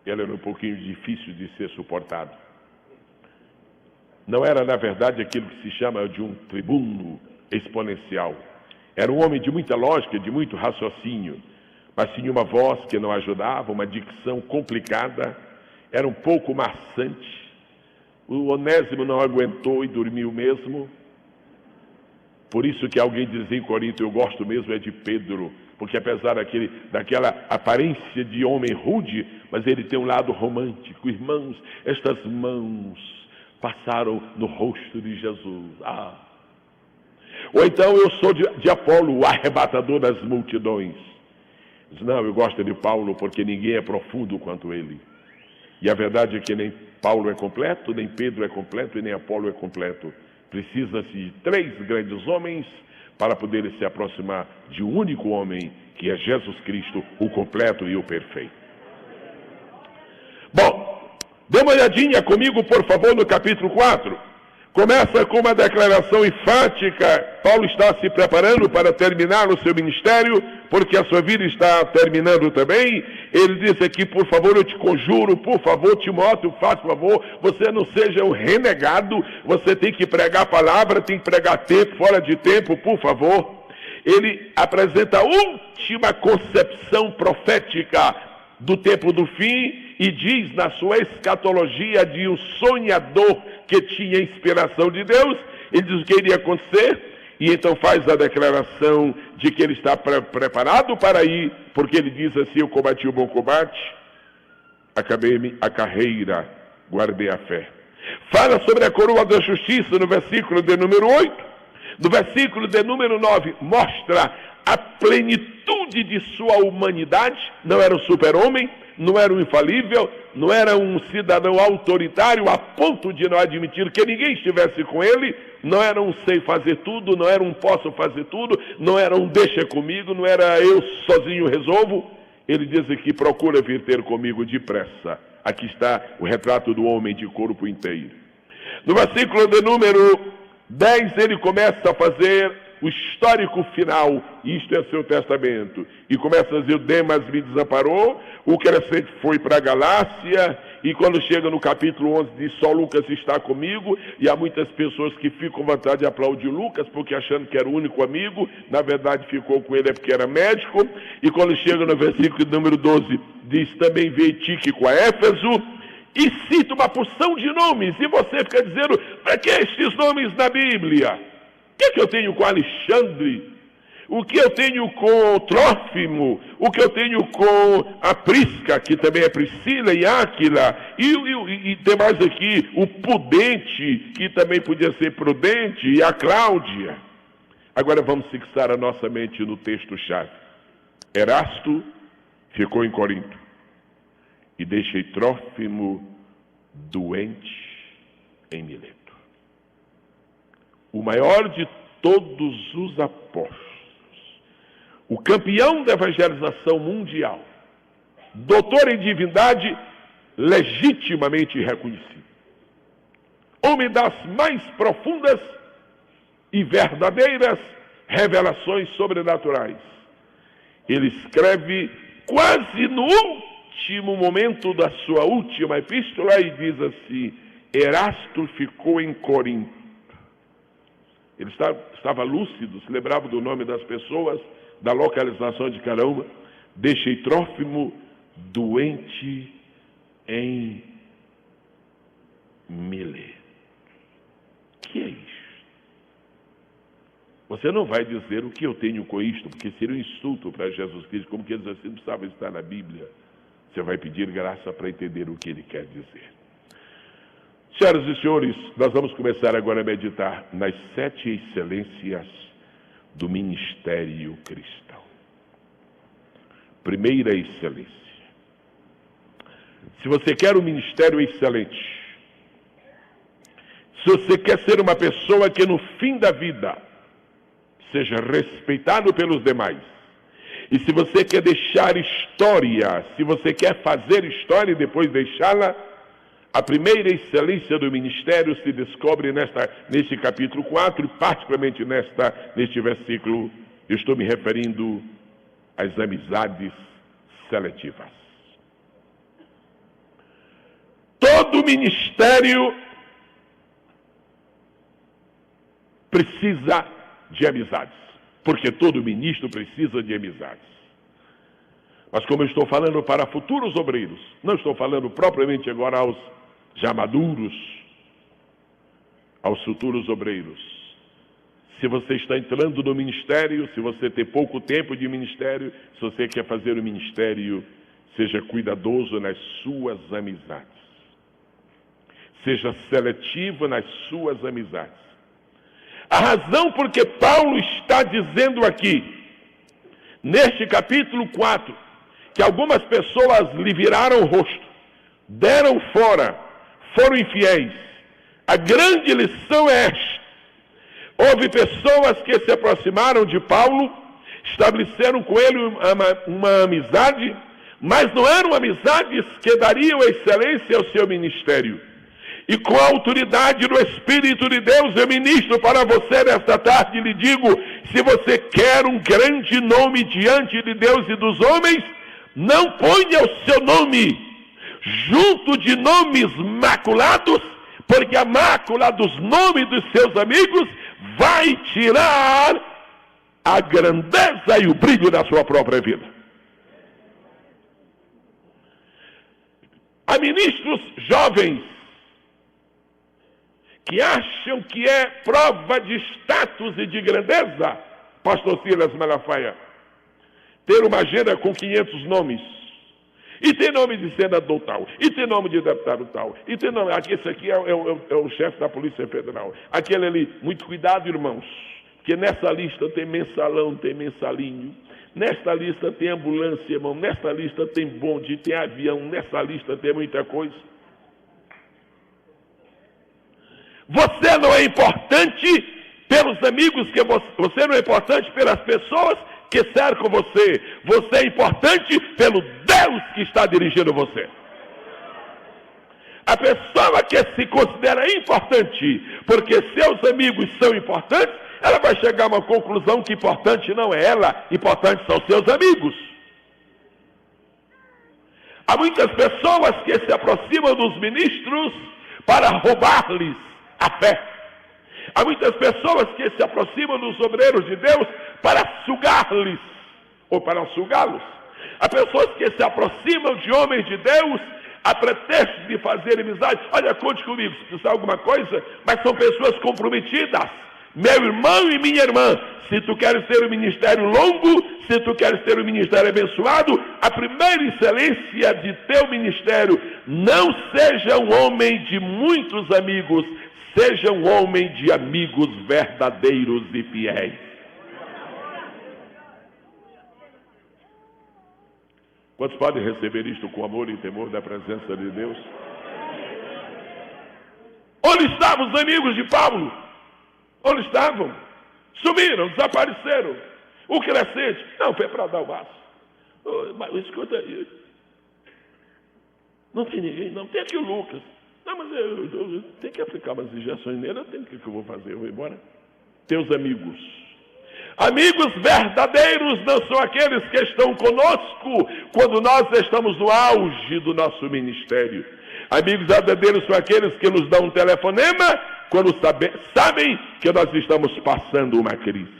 ele era um pouquinho difícil de ser suportado. Não era, na verdade, aquilo que se chama de um tribuno exponencial. Era um homem de muita lógica, de muito raciocínio, mas tinha uma voz que não ajudava, uma dicção complicada, era um pouco maçante. O Onésimo não aguentou e dormiu mesmo. Por isso que alguém dizia em Corinto, eu gosto mesmo é de Pedro, porque apesar daquela aparência de homem rude, mas ele tem um lado romântico. Irmãos, estas mãos passaram no rosto de Jesus. Ou então eu sou de Apolo, o arrebatador das multidões. Não, eu gosto de Paulo porque ninguém é profundo quanto ele. E a verdade é que nem Paulo é completo, nem Pedro é completo e nem Apolo é completo. Precisa-se de 3 grandes homens para poderem se aproximar de um único homem, que é Jesus Cristo, o completo e o perfeito. Bom, dê uma olhadinha comigo, por favor, no capítulo 4. Começa com uma declaração enfática. Paulo está se preparando para terminar o seu ministério, porque a sua vida está terminando também. Ele diz aqui, por favor, eu te conjuro, por favor, Timóteo, faça favor, você não seja um renegado, você tem que pregar a palavra, tem que pregar tempo, fora de tempo, por favor. Ele apresenta a última concepção profética do tempo do fim e diz na sua escatologia de um sonhador que tinha inspiração de Deus. Ele diz o que iria acontecer e então faz a declaração de que ele está preparado para ir, porque ele diz assim: eu combati o bom combate, acabei a carreira, guardei a fé. Fala sobre a coroa da justiça no versículo de número 8. No versículo de número 9, mostra a plenitude de sua humanidade. Não era um super-homem, não era um infalível, não era um cidadão autoritário a ponto de não admitir que ninguém estivesse com ele, não era um sei fazer tudo, não era um posso fazer tudo, não era um deixa comigo, não era eu sozinho resolvo. Ele diz aqui: procura vir ter comigo depressa. Aqui está o retrato do homem de corpo inteiro. No versículo de número 10, ele começa a fazer o histórico final, isto é seu testamento, e começa a dizer: o Demas me desamparou, o Crescente foi para a Galácia, e quando chega no capítulo 11 diz: só Lucas está comigo, e há muitas pessoas que ficam com vontade de aplaudir Lucas, porque achando que era o único amigo, na verdade ficou com ele porque era médico. E quando chega no versículo número 12, diz: também veio Tíquico a Éfeso, e cita uma porção de nomes, e você fica dizendo: para que estes nomes na Bíblia? O que eu tenho com Alexandre? O que eu tenho com Trófimo? O que eu tenho com a Prisca, que também é Priscila e Áquila? E tem mais aqui o Pudente, que também podia ser Prudente, e a Cláudia. Agora vamos fixar a nossa mente no texto-chave. Erasto ficou em Corinto, e deixei Trófimo doente em Mileto. O maior de todos os apóstolos, o campeão da evangelização mundial, doutor em divindade, legitimamente reconhecido, homem das mais profundas e verdadeiras revelações sobrenaturais. Ele escreve quase no último momento da sua última epístola e diz assim: Erasto ficou em Corinto. Ele estava lúcido, se lembrava do nome das pessoas, da localização de cada uma. Deixei Trófimo doente em Mileto. Que é isso? Você não vai dizer o que eu tenho com isto, porque seria um insulto para Jesus Cristo, como que ele diz assim, não precisava estar na Bíblia. Você vai pedir graça para entender o que ele quer dizer. Senhoras e senhores, nós vamos começar agora a meditar nas 7 excelências do ministério cristão. Primeira excelência. Se você quer um ministério excelente, se você quer ser uma pessoa que no fim da vida seja respeitado pelos demais, e se você quer deixar história, se você quer fazer história e depois deixá-la, a primeira excelência do ministério se descobre neste capítulo 4, e particularmente neste versículo. Eu estou me referindo às amizades seletivas. Todo ministério precisa de amizades, porque todo ministro precisa de amizades. Mas como eu estou falando para futuros obreiros, não estou falando propriamente agora aos já maduros, aos futuros obreiros. Se você está entrando no ministério, se você tem pouco tempo de ministério, se você quer fazer o ministério, seja cuidadoso nas suas amizades. Seja seletivo nas suas amizades. A razão por que Paulo está dizendo aqui, neste capítulo 4, que algumas pessoas lhe viraram o rosto, deram fora, foram infiéis. A grande lição é esta: houve pessoas que se aproximaram de Paulo, estabeleceram com ele uma amizade, mas não eram amizades que dariam excelência ao seu ministério. E com a autoridade do Espírito de Deus, eu ministro para você nesta tarde e lhe digo: se você quer um grande nome diante de Deus e dos homens, não ponha o seu nome junto de nomes maculados, porque a mácula dos nomes dos seus amigos vai tirar a grandeza e o brilho da sua própria vida. Há ministros jovens que acham que é prova de status e de grandeza, pastor Silas Malafaia, ter uma agenda com 500 nomes, e tem nome de senador tal, e tem nome de deputado tal, e tem nome, esse aqui é o chefe da Polícia Federal, aquele ali. Muito cuidado, irmãos, porque nessa lista tem mensalão, tem mensalinho, nesta lista tem ambulância, irmão, nesta lista tem bonde, tem avião, nessa lista tem muita coisa. Você não é importante pelos amigos que você não é importante pelas pessoas que cercam você. Você é importante pelo Deus que está dirigindo você. A pessoa que se considera importante porque seus amigos são importantes, ela vai chegar a uma conclusão que importante não é ela, importante são seus amigos. Há muitas pessoas que se aproximam dos ministros para roubar-lhes a fé. Há muitas pessoas que se aproximam dos obreiros de Deus para sugar-lhes, ou para sugá-los. Há pessoas que se aproximam de homens de Deus a pretexto de fazer amizade. Olha, conte comigo, se precisar alguma coisa, mas são pessoas comprometidas. Meu irmão e minha irmã, se tu queres ter um ministério longo, se tu queres ter um ministério abençoado, a primeira excelência de teu ministério, não seja um homem de muitos amigos, seja um homem de amigos verdadeiros e fiéis. Quantos podem receber isto com amor e temor da presença de Deus? Onde estavam os amigos de Paulo? Onde estavam? Sumiram, desapareceram. O Crescente? Não, foi para dar o vaso. Mas escuta aí. Não tem ninguém, não. Tem aqui o Lucas. Não, mas eu tenho que aplicar umas injeções nele, o que eu vou fazer? Eu vou embora? Teus amigos. Amigos verdadeiros não são aqueles que estão conosco quando nós estamos no auge do nosso ministério. Amigos verdadeiros são aqueles que nos dão um telefonema quando sabem que nós estamos passando uma crise.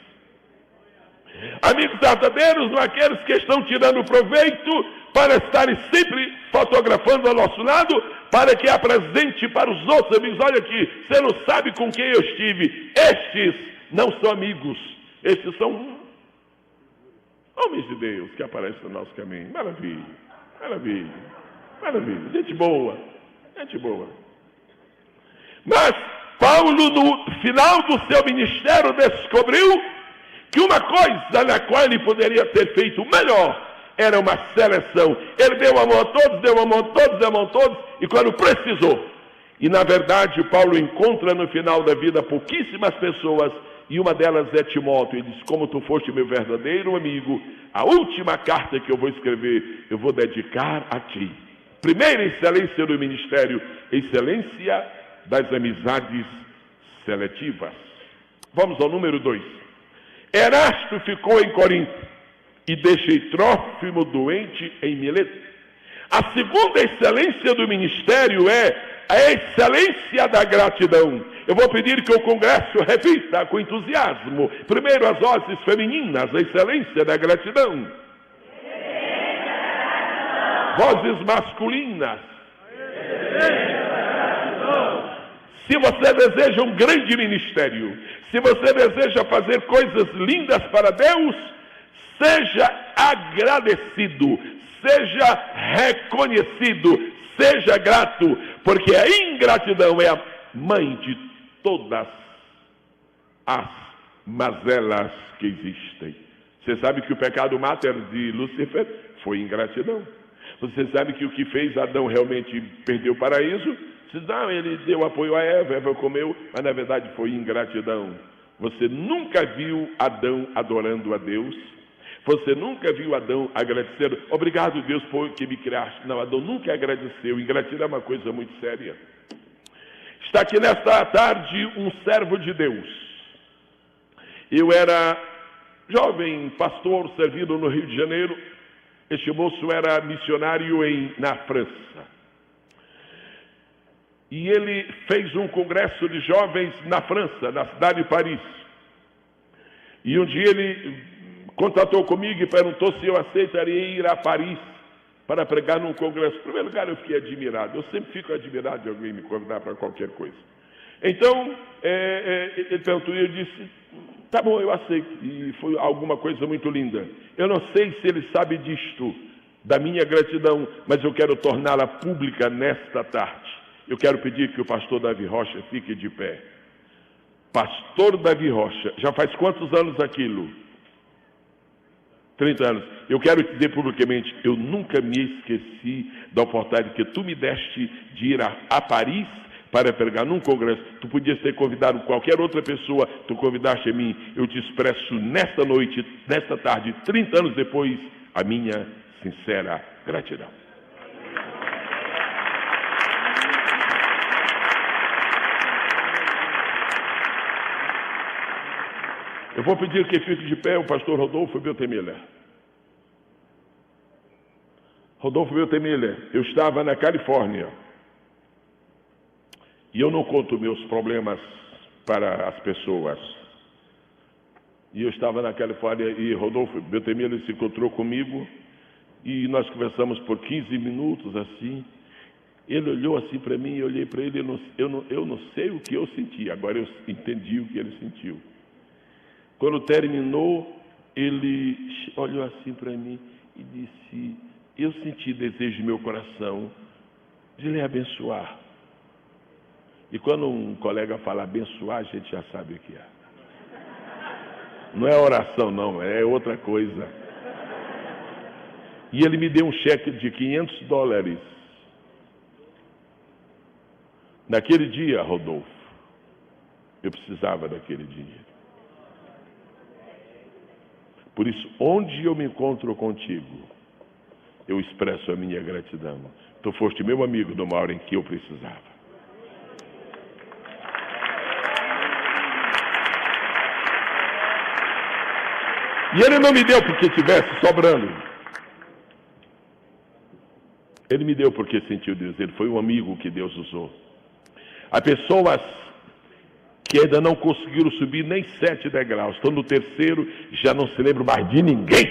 Amigos verdadeiros são aqueles que estão tirando proveito para estarem sempre fotografando ao nosso lado, para que apresente para os outros amigos: olha aqui, você não sabe com quem eu estive. Estes não são amigos, estes são homens de Deus que aparecem no nosso caminho. Maravilha, maravilha, maravilha, gente boa, gente boa. Mas Paulo, no final do seu ministério, descobriu que uma coisa na qual ele poderia ter feito melhor era uma seleção. Ele deu amor a todos, deu amor a todos, deu amor a todos, e quando precisou. E na verdade, Paulo encontra no final da vida pouquíssimas pessoas, e uma delas é Timóteo. Ele diz: como tu foste meu verdadeiro amigo, a última carta que eu vou escrever, eu vou dedicar a ti. Primeira excelência do ministério, excelência das amizades seletivas. Vamos ao número 2. Erasto ficou em Corinto e deixei Trófimo doente em Mileto. A segunda excelência do ministério é a excelência da gratidão. Eu vou pedir que o congresso repita com entusiasmo. Primeiro as vozes femininas, a excelência da gratidão. Vozes masculinas. Se você deseja um grande ministério, se você deseja fazer coisas lindas para Deus, seja agradecido, seja reconhecido, seja grato, porque a ingratidão é a mãe de todas as mazelas que existem. Você sabe que o pecado máter de Lúcifer foi ingratidão. Você sabe que o que fez Adão realmente perder o paraíso? Não, ele deu apoio a Eva comeu, mas na verdade foi ingratidão. Você nunca viu Adão adorando a Deus? Você nunca viu Adão agradecendo? Obrigado, Deus, por que me criaste. Não, Adão nunca agradeceu. Ingratidão é uma coisa muito séria. Está aqui nesta tarde um servo de Deus. Eu era jovem pastor servindo no Rio de Janeiro. Este moço era missionário na França. E ele fez um congresso de jovens na França, na cidade de Paris. E um dia ele contatou comigo e perguntou se eu aceitaria ir a Paris para pregar num congresso. Em primeiro lugar, eu fiquei admirado. Eu sempre fico admirado de alguém me convidar para qualquer coisa. Então, ele perguntou e eu disse, tá bom, eu aceito. E foi alguma coisa muito linda. Eu não sei se ele sabe disto, da minha gratidão, mas eu quero torná-la pública nesta tarde. Eu quero pedir que o pastor Davi Rocha fique de pé. Pastor Davi Rocha, já faz quantos anos aquilo? 30 anos. Eu quero te dizer publicamente, eu nunca me esqueci da oportunidade que tu me deste de ir a Paris para pregar num congresso. Tu podias ter convidado qualquer outra pessoa, tu convidaste a mim. Eu te expresso nesta noite, nesta tarde, 30 anos depois, a minha sincera gratidão. Eu vou pedir que fique de pé o pastor Rodolfo Beltemiller. Rodolfo Beltemiller, eu estava na Califórnia. E eu não conto meus problemas para as pessoas. E eu estava na Califórnia e Rodolfo Beltemiller se encontrou comigo. E nós conversamos por 15 minutos assim. Ele olhou assim para mim, eu olhei para ele. Eu não sei o que eu senti, agora eu entendi o que ele sentiu. Quando terminou, ele olhou assim para mim e disse, eu senti desejo no meu coração de lhe abençoar. E quando um colega fala abençoar, a gente já sabe o que é. Não é oração não, é outra coisa. E ele me deu um cheque de $500. Naquele dia, Rodolfo, eu precisava daquele dinheiro. Por isso, onde eu me encontro contigo, eu expresso a minha gratidão. Tu foste meu amigo numa hora em que eu precisava. E ele não me deu porque tivesse sobrando. Ele me deu porque sentiu Deus. Ele foi um amigo que Deus usou. Há pessoas que ainda não conseguiram subir nem 7 degraus. Estão no terceiro, já não se lembram mais de ninguém.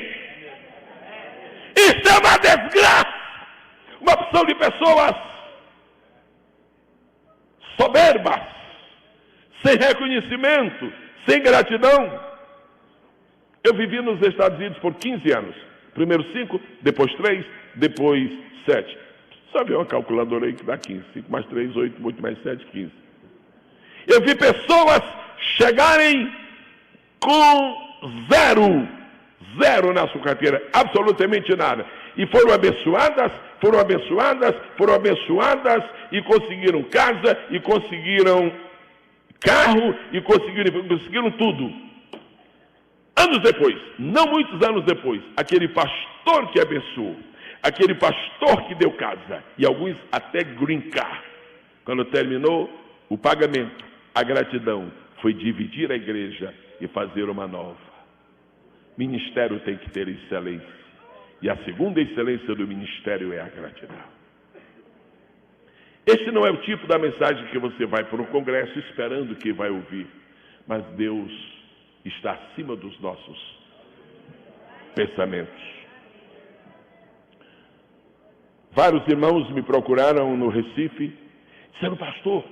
Isso é uma desgraça! Uma opção de pessoas soberbas, sem reconhecimento, sem gratidão. Eu vivi nos Estados Unidos por 15 anos. Primeiro 5, depois 3, depois 7. Só vê uma calculadora aí que dá 15. 5 mais 3, 8, 8 mais 7, 15. Eu vi pessoas chegarem com zero na sua carteira, absolutamente nada. E foram abençoadas, e conseguiram casa, e conseguiram carro, e conseguiram tudo. Anos depois, não muitos anos depois, aquele pastor que abençoou, aquele pastor que deu casa, e alguns até green card, quando terminou o pagamento, a gratidão foi dividir a igreja e fazer uma nova. Ministério tem que ter excelência. E a segunda excelência do ministério é a gratidão. Este não é o tipo da mensagem que você vai para um congresso esperando que vai ouvir. Mas Deus está acima dos nossos pensamentos. Vários irmãos me procuraram no Recife, disseram, pastor,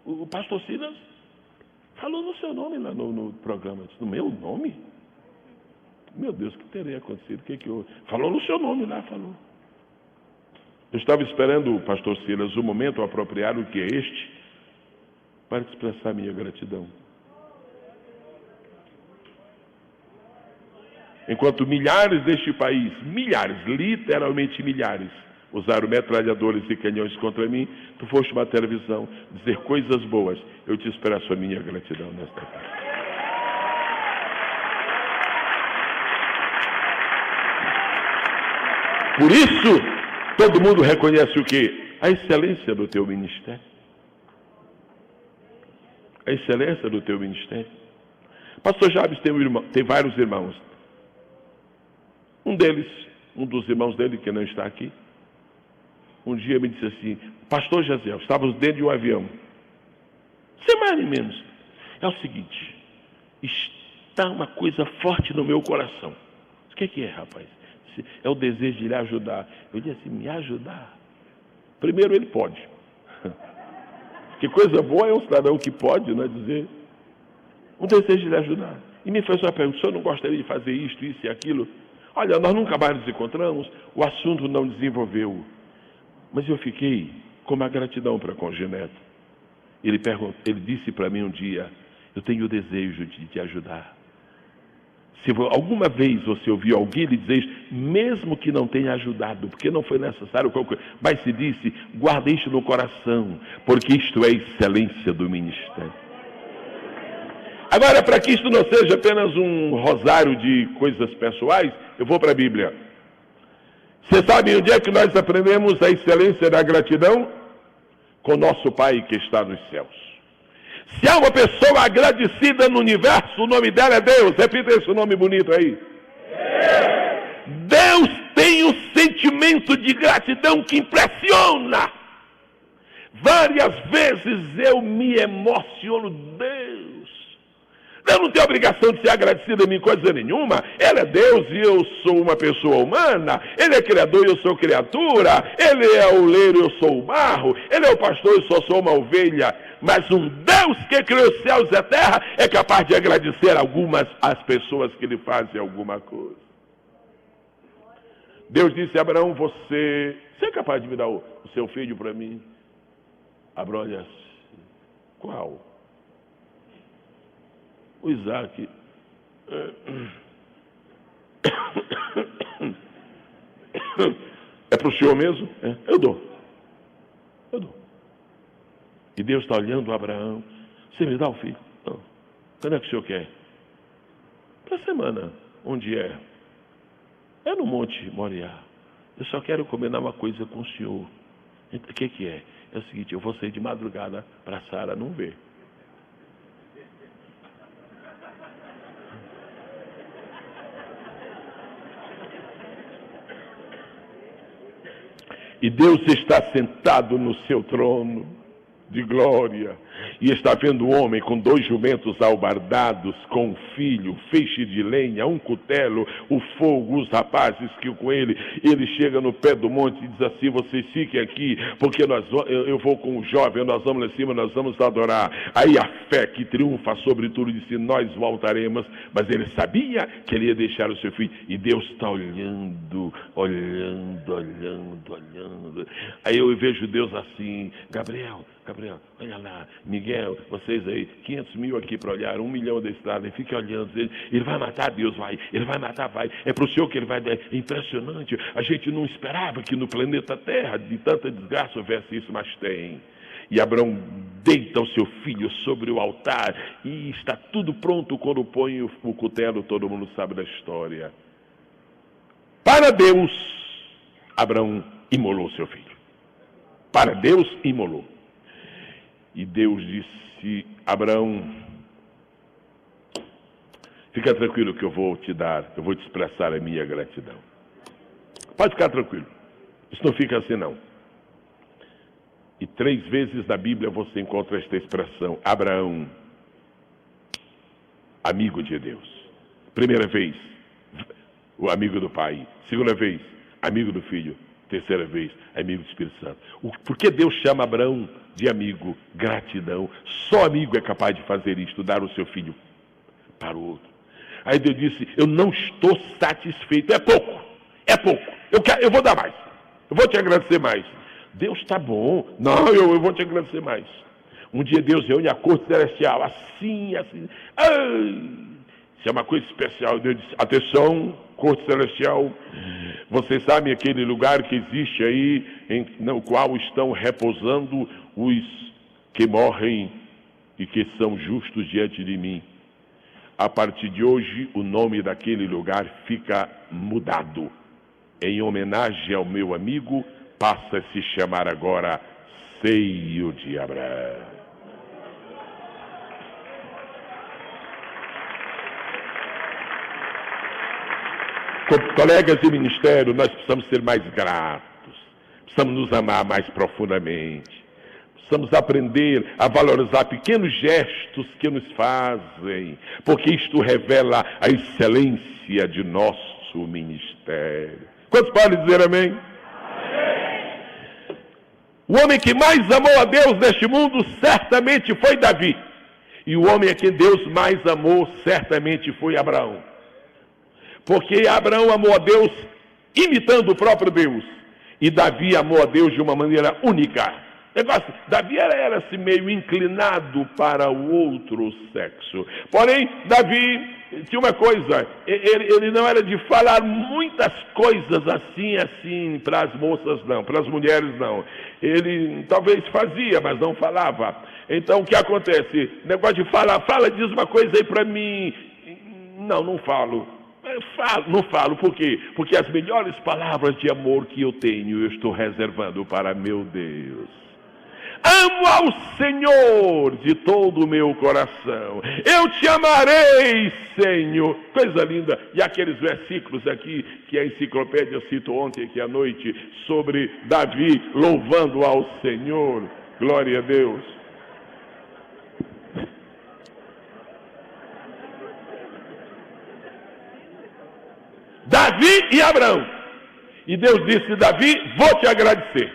o pastor Silas falou no seu nome lá no programa. Eu disse, no meu nome? Meu Deus, o que teria acontecido? Falou no seu nome lá, falou. Eu estava esperando o pastor Silas o momento apropriado, que é este, para expressar minha gratidão. Enquanto milhares deste país, milhares, literalmente milhares, usaram metralhadores e canhões contra mim, tu foste uma televisão dizer coisas boas. Eu te expresso a minha gratidão nesta tarde. Por isso, todo mundo reconhece o quê? A excelência do teu ministério. A excelência do teu ministério. Pastor Jabes tem vários irmãos. Um deles, um dos irmãos dele que não está aqui, um dia me disse assim: Pastor Jaziel, estávamos dentro de um avião. Sem mais nem menos. É o seguinte, está uma coisa forte no meu coração. O que é, rapaz? É o desejo de lhe ajudar. Eu disse assim: me ajudar? Primeiro, ele pode. Que coisa boa é um cidadão que pode, não é dizer? Um desejo de lhe ajudar. E me fez uma pergunta: o senhor não gostaria de fazer isto, isso e aquilo? Olha, nós nunca mais nos encontramos, o assunto não desenvolveu. Mas eu fiquei com uma gratidão para com o Geneto. Ele disse para mim um dia: eu tenho o desejo de te ajudar. Se alguma vez você ouviu alguém lhe dizer isso, mesmo que não tenha ajudado, porque não foi necessário, mas se disse: guarda isto no coração, porque isto é a excelência do ministério. Agora, para que isto não seja apenas um rosário de coisas pessoais, eu vou para a Bíblia. Você sabe onde é que nós aprendemos a excelência da gratidão? Com nosso Pai que está nos céus. Se há uma pessoa agradecida no universo, o nome dela é Deus. Repita esse nome bonito aí. Deus tem um sentimento de gratidão que impressiona. Várias vezes eu me emociono. Eu não tenho obrigação de ser agradecido a mim coisa nenhuma. Ele é Deus e eu sou uma pessoa humana. Ele é criador e eu sou criatura. Ele é o oleiro e eu sou o barro. Ele é o pastor e eu só sou uma ovelha. Mas um Deus que criou os céus e a terra é capaz de agradecer as pessoas que lhe fazem alguma coisa. Deus disse a Abraão: você é capaz de me dar o seu filho para mim? Abraão olha assim: qual? O Isaac. É para o senhor mesmo? É. Eu dou. E Deus está olhando Abraão: você me dá o filho? Não. Quando é que o senhor quer? Para a semana. Onde é? É no Monte Moriá. Eu só quero combinar uma coisa com o senhor. O que é? É o seguinte: eu vou sair de madrugada para Sara não ver. E Deus está sentado no seu trono de glória, e está vendo o homem com 2 jumentos albardados, com um filho, feixe de lenha, um cutelo, o fogo, os rapazes que com ele chega no pé do monte e diz assim: vocês fiquem aqui, porque eu vou com o jovem, nós vamos lá em cima, nós vamos adorar. Aí a fé que triunfa sobre tudo disse: nós voltaremos. Mas ele sabia que ele ia deixar o seu filho, e Deus está olhando. Aí eu vejo Deus assim: Gabriel, olha lá, Miguel, vocês aí, 500 mil aqui para olhar, 1 milhão desse lado, e fique olhando, ele vai matar, Deus vai, ele vai matar, vai, é para o senhor que ele vai dar. É impressionante, a gente não esperava que no planeta Terra de tanta desgraça houvesse isso, mas tem. E Abraão deita o seu filho sobre o altar, e está tudo pronto quando põe o cutelo, todo mundo sabe da história. Para Deus, Abraão imolou seu filho. Para Deus, imolou. E Deus disse: Abraão, fica tranquilo que eu vou te dar, eu vou te expressar a minha gratidão. Pode ficar tranquilo. Isso não fica assim, não. E 3 vezes na Bíblia você encontra esta expressão: Abraão, amigo de Deus. Primeira vez, o amigo do Pai. Segunda vez, amigo do Filho. Terceira vez, amigo do Espírito Santo. Por que Deus chama Abraão de amigo? Gratidão. Só amigo é capaz de fazer isto, dar o seu filho para o outro. Aí Deus disse: eu não estou satisfeito. É pouco. Eu vou dar mais. Eu vou te agradecer mais. Deus, está bom. Não, eu vou te agradecer mais. Um dia Deus reúne a corte celestial, assim. Ai, Isso é uma coisa especial. Deus disse, atenção, corte celestial, vocês sabem aquele lugar que existe aí, no qual estão repousando os que morrem e que são justos diante de mim. A partir de hoje, o nome daquele lugar fica mudado. Em homenagem ao meu amigo, passa a se chamar agora Seio de Abraão. Colegas de ministério, nós precisamos ser mais gratos, precisamos nos amar mais profundamente, precisamos aprender a valorizar pequenos gestos que nos fazem, porque isto revela a excelência de nosso ministério. Quantos podem dizer amém? Amém. O homem que mais amou a Deus neste mundo certamente foi Davi, e o homem a quem Deus mais amou certamente foi Abraão. Porque Abraão amou a Deus imitando o próprio Deus. E Davi amou a Deus de uma maneira única. Davi era assim, meio inclinado para o outro sexo. Porém, Davi tinha uma coisa. Ele não era de falar muitas coisas assim para as moças não, para as mulheres não. Ele talvez fazia, mas não falava. Então o que acontece? Negócio de falar, diz uma coisa aí para mim. Não falo. Não falo, por quê? Porque as melhores palavras de amor que eu tenho, eu estou reservando para meu Deus. Amo ao Senhor de todo o meu coração. Eu te amarei, Senhor. Coisa linda. E aqueles versículos aqui que a enciclopédia citou ontem aqui à noite, sobre Davi louvando ao Senhor. Glória a Deus. Davi e Abraão. E Deus disse, Davi, vou te agradecer.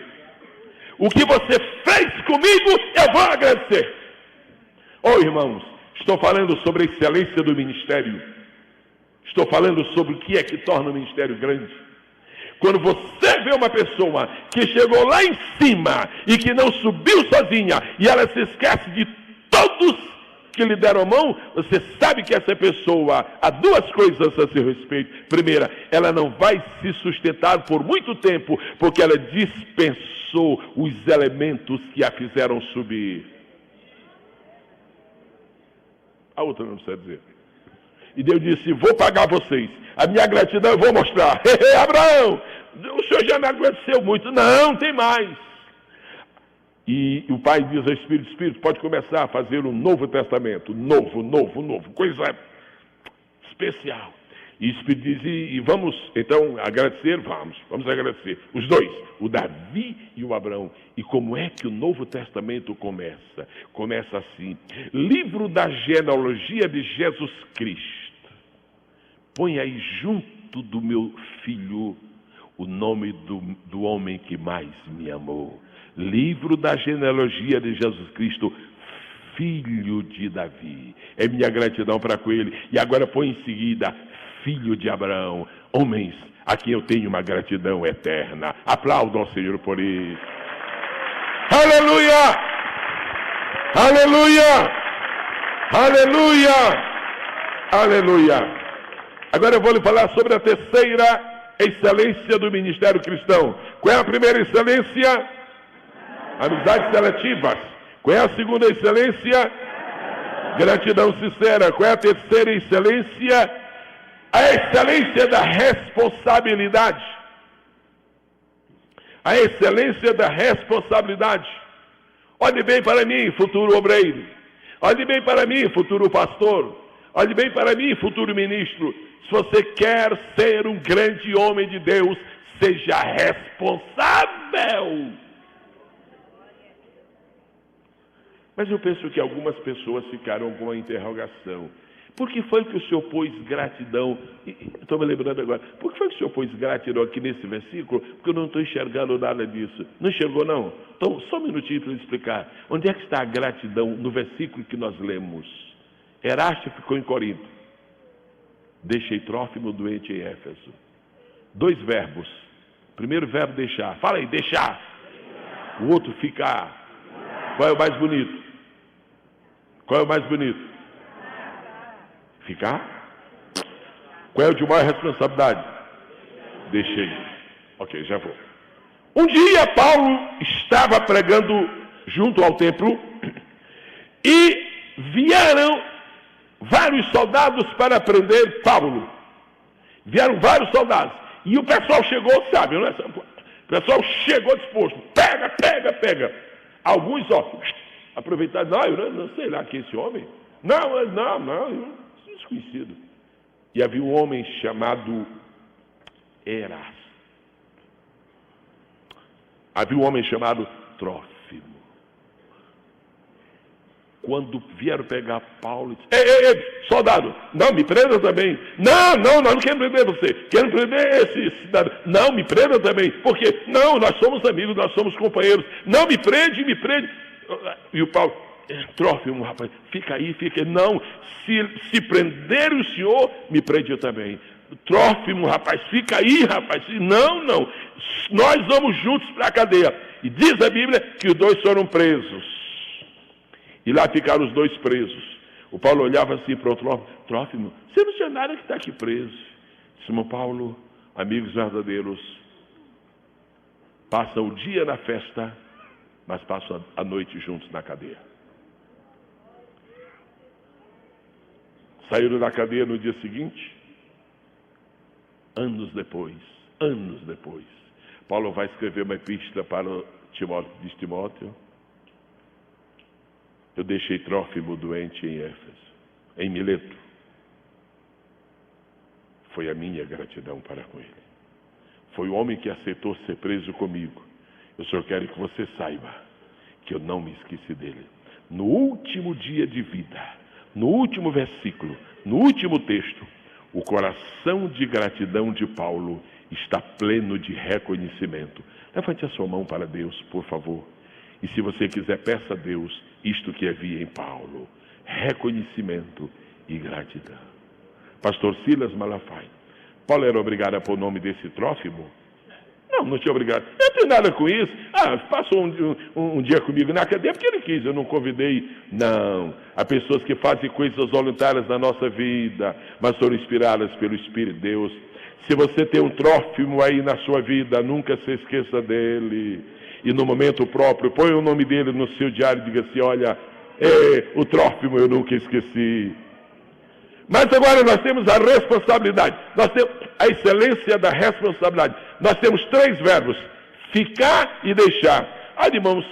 O que você fez comigo, eu vou agradecer. Irmãos, estou falando sobre a excelência do ministério. Estou falando sobre o que é que torna o ministério grande. Quando você vê uma pessoa que chegou lá em cima e que não subiu sozinha, e ela se esquece de todos que lhe deram a mão, você sabe que essa pessoa, há duas coisas a seu respeito. Primeira, ela não vai se sustentar por muito tempo, porque ela dispensou os elementos que a fizeram subir. A outra não precisa dizer. E Deus disse, vou pagar vocês. A minha gratidão eu vou mostrar. Abraão, o senhor já me agradeceu muito. Não, tem mais. E o pai diz ao Espírito, pode começar a fazer um novo testamento. Novo. Coisa especial. E o Espírito diz, e vamos então agradecer? Vamos agradecer. Os dois, o Davi e o Abraão. E como é que o Novo Testamento começa? Começa assim, livro da genealogia de Jesus Cristo. Põe aí junto do meu filho o nome do homem que mais me amou. Livro da genealogia de Jesus Cristo, filho de Davi. É minha gratidão para com ele. E agora põe em seguida, filho de Abraão. Homens, a quem eu tenho uma gratidão eterna. Aplaudam ao Senhor por isso. Aleluia! Aleluia! Aleluia! Aleluia! Agora eu vou lhe falar sobre a terceira excelência do ministério cristão. Qual é a primeira excelência? Amizades seletivas. Qual é a segunda excelência? Gratidão sincera. Qual é a terceira excelência? A excelência da responsabilidade. A excelência da responsabilidade. Olhe bem para mim, futuro obreiro. Olhe bem para mim, futuro pastor. Olhe bem para mim, futuro ministro. Se você quer ser um grande homem de Deus, seja responsável. Mas eu penso que algumas pessoas ficaram com uma interrogação. Por que foi que o Senhor pôs gratidão? Estou me lembrando agora. Por que foi que o Senhor pôs gratidão aqui nesse versículo? Porque eu não estou enxergando nada disso. Não enxergou, não? Então, só um minutinho para eu explicar. Onde é que está a gratidão no versículo que nós lemos? Erasto ficou em Corinto. Deixei Trófimo doente em Éfeso. 2 verbos. Primeiro verbo, deixar. Fala aí, deixar. O outro, ficar. Qual é o mais bonito? Qual é o mais bonito? Ficar? Qual é o de maior responsabilidade? Deixei. Ok, já vou. Um dia Paulo estava pregando junto ao templo e vieram vários soldados para prender Paulo. Vieram vários soldados. E o pessoal chegou, sabe, não é? O pessoal chegou disposto. Pega, pega, pega. Alguns, aproveitaram. Não, eu não sei lá quem é esse homem. Não, desconhecido. E havia um homem chamado Erasto. Havia um homem chamado Trófimo. Quando vieram pegar Paulo, disse, ei, soldado, não, me prenda também. Não quero prender você. Quero prender esse cidadão. Não, me prenda também. Por quê? Não, nós somos amigos, nós somos companheiros. Não, me prende. E o Paulo, Trófimo, rapaz, fica aí. Não, se prender o senhor, me prende também. Trófimo, rapaz, fica aí, rapaz. Não, nós vamos juntos para a cadeia. E diz a Bíblia que os dois foram presos. E lá ficaram os dois presos. O Paulo olhava assim para o Trófimo, você não tinha nada que está aqui preso. Disse, irmão Paulo, amigos verdadeiros, passam o dia na festa, mas passam a noite juntos na cadeia. Saíram da cadeia no dia seguinte, anos depois, Paulo vai escrever uma epístola para Timóteo, diz Timóteo, eu deixei Trófimo doente em Éfeso, em Mileto. Foi a minha gratidão para com ele. Foi o homem que aceitou ser preso comigo. Eu só quero que você saiba que eu não me esqueci dele. No último dia de vida, no último versículo, no último texto, o coração de gratidão de Paulo está pleno de reconhecimento. Levante a sua mão para Deus, por favor. E se você quiser, peça a Deus isto que havia em Paulo: reconhecimento e gratidão. Pastor Silas Malafaia, Paulo era obrigado a pôr o nome desse Trófimo? Não tinha obrigado. Eu não tenho nada com isso. Passou um dia comigo na cadeia porque ele quis, eu não convidei. Não. Há pessoas que fazem coisas voluntárias na nossa vida, mas foram inspiradas pelo Espírito de Deus. Se você tem um Trófimo aí na sua vida, nunca se esqueça dele. E no momento próprio, põe o nome dele no seu diário e diga assim, olha, o Trófimo eu nunca esqueci. Mas agora nós temos a responsabilidade, nós temos a excelência da responsabilidade. Nós temos 3 verbos, ficar e deixar. Irmãos,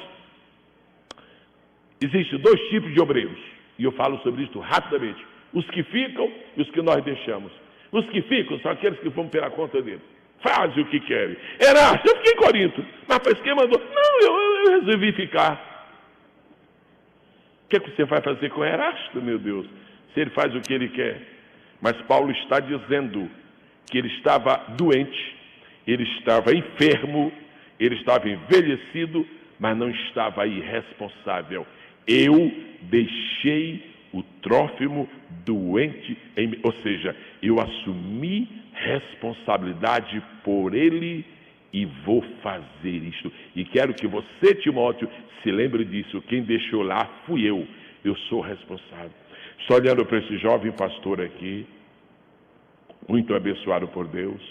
existem 2 tipos de obreiros, e eu falo sobre isso rapidamente. Os que ficam e os que nós deixamos. Os que ficam são aqueles que vão pela conta deles. Fazem o que querem. Erasto, eu fiquei em Corinto, mas para quem mandou? Não, eu resolvi ficar. O que você vai fazer com Erasto, meu Deus? Se ele faz o que ele quer. Mas Paulo está dizendo que ele estava doente, ele estava enfermo, ele estava envelhecido, mas não estava irresponsável. Eu deixei o Trófimo doente, ou seja, eu assumi responsabilidade por ele e vou fazer isto. E quero que você, Timóteo, se lembre disso. Quem deixou lá fui eu sou responsável. Estou olhando para esse jovem pastor aqui, muito abençoado por Deus,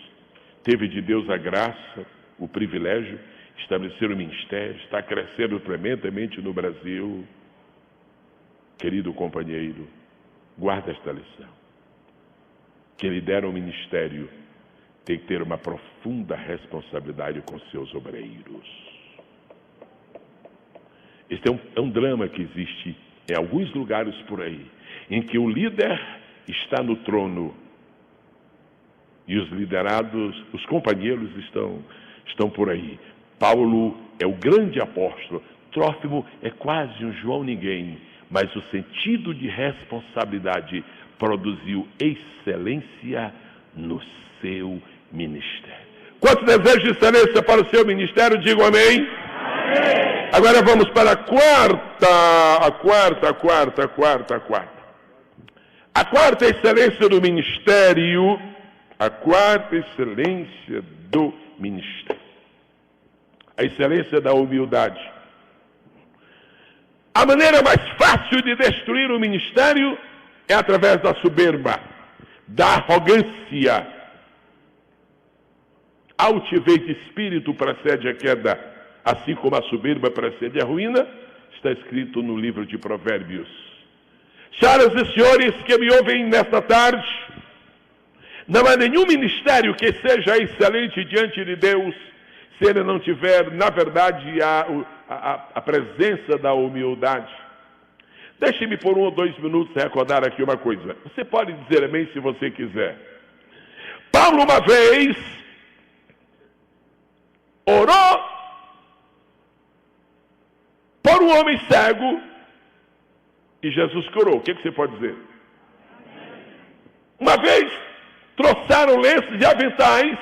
teve de Deus a graça, o privilégio de estabelecer o ministério, está crescendo tremendamente no Brasil. Querido companheiro, guarda esta lição. Quem lidera o ministério tem que ter uma profunda responsabilidade com seus obreiros. Este é um drama que existe em alguns lugares por aí, em que o líder está no trono e os liderados, os companheiros estão por aí. Paulo é o grande apóstolo, Trófimo é quase um João ninguém, mas o sentido de responsabilidade produziu excelência no seu ministério. Quantos desejos de excelência para o seu ministério? Digam amém. Amém. Agora vamos para a quarta excelência do ministério. A quarta excelência do ministério. A excelência da humildade. A maneira mais fácil de destruir o ministério é através da soberba. da arrogância. A altivez de espírito precede a queda, assim como a soberba precede a ruína, está escrito no livro de Provérbios. Senhoras e senhores que me ouvem nesta tarde, não há nenhum ministério que seja excelente diante de Deus se ele não tiver, na verdade, a presença da humildade. Deixe-me por 1 ou 2 minutos recordar aqui uma coisa. Você pode dizer amém se você quiser. Paulo uma vez orou por um homem cego e Jesus curou. O que você pode dizer? Uma vez trouxeram lenços e aventais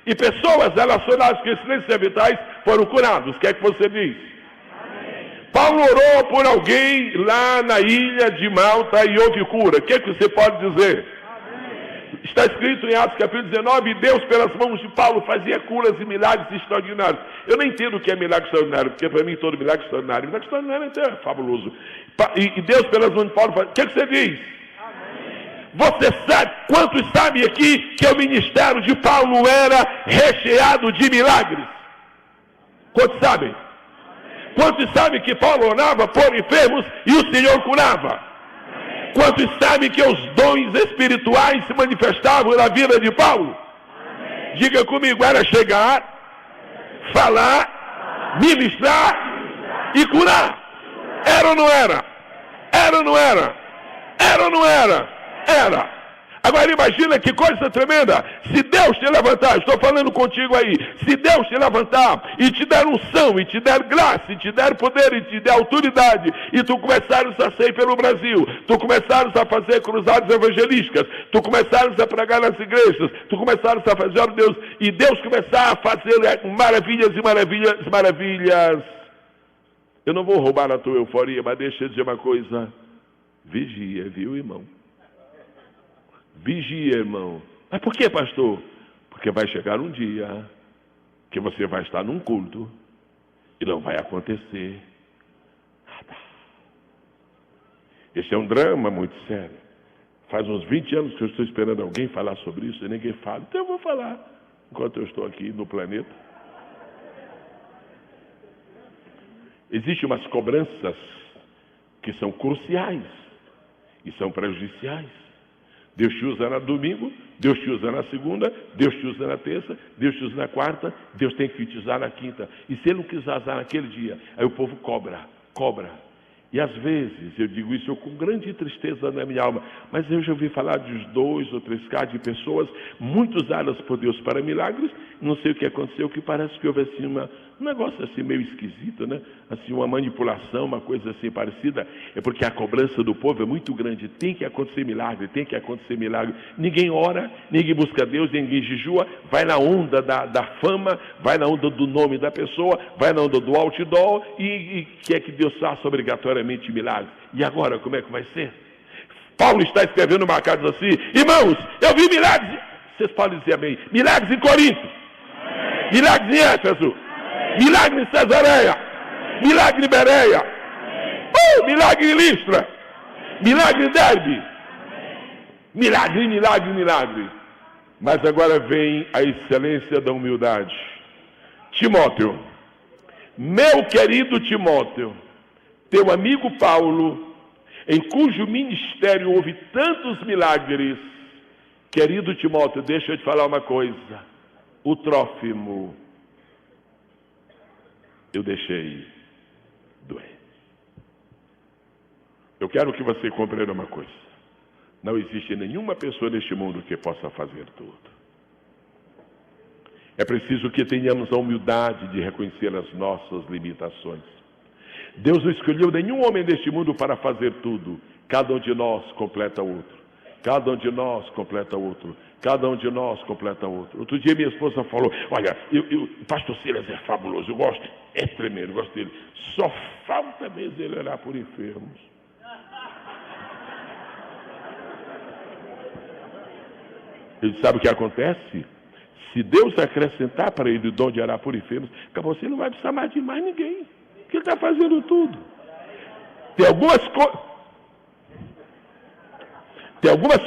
e pessoas relacionadas com esses lenços e aventais foram curados. O que é que você diz? Paulo orou por alguém lá na ilha de Malta e houve cura. O que é que você pode dizer? Amém. Está escrito em Atos capítulo 19, Deus pelas mãos de Paulo fazia curas e milagres extraordinários. Eu não entendo o que é milagre extraordinário, porque para mim todo milagre é extraordinário. Milagre extraordinário é até fabuloso. E Deus pelas mãos de Paulo faz... O que é que você diz? Amém. Você sabe, quantos sabem aqui que o ministério de Paulo era recheado de milagres? Quantos sabem? Quantos sabem que Paulo orava por enfermos e o Senhor curava? Amém. Quantos sabem que os dons espirituais se manifestavam na vida de Paulo? Amém. Diga comigo, era chegar, falar, ministrar e curar. Era ou não era? Era ou não era? Era ou não era? Era. Agora imagina que coisa tremenda. Se Deus te levantar, estou falando contigo aí, se Deus te levantar e te der unção, e te der graça, e te der poder, e te der autoridade, e tu começares a sair pelo Brasil, tu começares a fazer cruzadas evangelísticas, tu começares a pregar nas igrejas, tu começares a fazer, ó Deus, e Deus começar a fazer maravilhas e maravilhas, maravilhas. Eu não vou roubar a tua euforia, mas deixa eu dizer uma coisa. Vigia, viu, irmão? Vigia, irmão. Mas por que, pastor? Porque vai chegar um dia que você vai estar num culto e não vai acontecer nada. Esse é um drama muito sério. Faz uns 20 anos que eu estou esperando alguém falar sobre isso e ninguém fala. Então eu vou falar enquanto eu estou aqui no planeta. Existem umas cobranças que são cruciais e são prejudiciais. Deus te usa no domingo, Deus te usa na segunda, Deus te usa na terça, Deus te usa na quarta, Deus tem que te usar na quinta. E se Ele não quiser usar naquele dia, aí o povo cobra. E às vezes, eu digo isso com grande tristeza na minha alma, mas eu já ouvi falar de 2 ou 3 casos de pessoas muito usadas por Deus para milagres, não sei o que aconteceu, que parece que houve assim um negócio assim meio esquisito, né? Assim, uma manipulação, uma coisa assim parecida. É porque a cobrança do povo é muito grande, tem que acontecer milagre, tem que acontecer milagre. Ninguém ora, ninguém busca Deus, ninguém jejua, vai na onda da fama, vai na onda do nome da pessoa, vai na onda do outdoor e quer que Deus faça obrigatoriamente milagres. E agora, como é que vai ser? Paulo está escrevendo uma carta assim, irmãos, eu vi milagres, vocês podem dizer amém, milagres em Corinto, amém. Milagres em Éfeso, amém. Milagre em Cesareia, amém. Milagre em Bereia, milagre em Listra, amém. Milagre em Derbe, milagre. Mas agora vem a excelência da humildade. Timóteo, meu querido Timóteo, teu amigo Paulo, em cujo ministério houve tantos milagres, querido Timóteo, deixa eu te falar uma coisa, o Trófimo eu deixei doer. Eu quero que você compreenda uma coisa, não existe nenhuma pessoa neste mundo que possa fazer tudo. É preciso que tenhamos a humildade de reconhecer as nossas limitações. Deus não escolheu nenhum homem deste mundo para fazer tudo. Cada um de nós completa outro. Cada um de nós completa outro. Cada um de nós completa outro. Outro dia minha esposa falou, olha, o pastor Silas é fabuloso, eu gosto, é tremendo, eu gosto dele. Só falta mesmo ele orar por enfermos. Ele sabe o que acontece? Se Deus acrescentar para ele o dom de orar por enfermos, acabou, você não vai precisar mais de mais ninguém. Porque ele está fazendo tudo. Tem algumas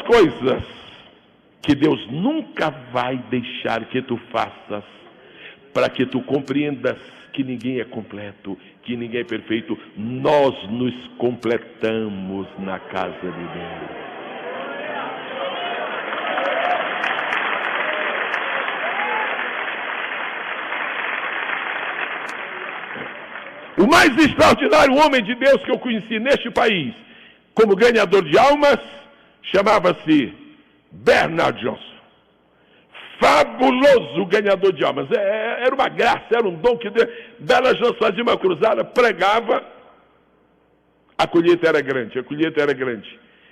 coisas que Deus nunca vai deixar que tu faças, para que tu compreendas que ninguém é completo, que ninguém é perfeito. Nós nos completamos na casa de Deus. O mais extraordinário homem de Deus que eu conheci neste país, como ganhador de almas, chamava-se Bernard Johnson. Fabuloso ganhador de almas. Era uma graça, era um dom que Deus... Bernard Johnson fazia uma cruzada, pregava, a colheita era grande,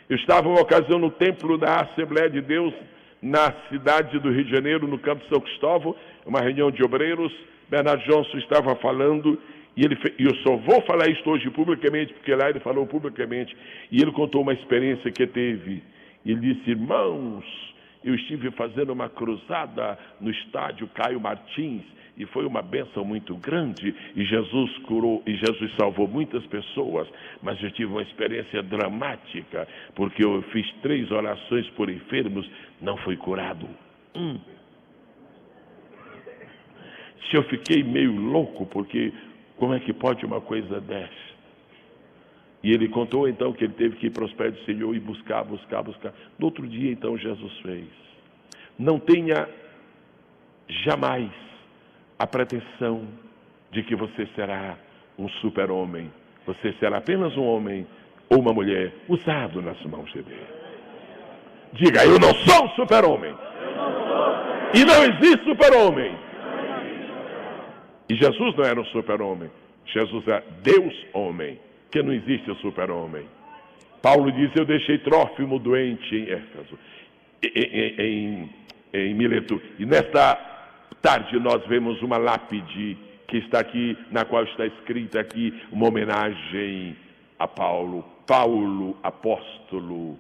Eu estava uma ocasião no templo da Assembleia de Deus, na cidade do Rio de Janeiro, no campo de São Cristóvão, uma reunião de obreiros. Bernard Johnson estava falando, e eu só vou falar isso hoje publicamente, porque lá ele falou publicamente, e ele contou uma experiência que teve. Ele disse: irmãos, eu estive fazendo uma cruzada no estádio Caio Martins, e foi uma bênção muito grande, e Jesus curou, e Jesus salvou muitas pessoas, mas eu tive uma experiência dramática, porque eu fiz 3 orações por enfermos, não fui curado. Se eu fiquei meio louco, porque como é que pode uma coisa dessa? E ele contou então que ele teve que ir para os pés do Senhor e buscar. No outro dia então Jesus fez. Não tenha jamais a pretensão de que você será um super-homem. Você será apenas um homem ou uma mulher usado nas mãos de Deus. Diga: eu não sou um super-homem. E não existe super-homem. E Jesus não era um super-homem. Jesus era Deus-homem, que não existe o super-homem. Paulo diz: eu deixei Trófimo doente em Éfeso, em Mileto. E nesta tarde nós vemos uma lápide que está aqui, na qual está escrita aqui uma homenagem a Paulo. Paulo, apóstolo,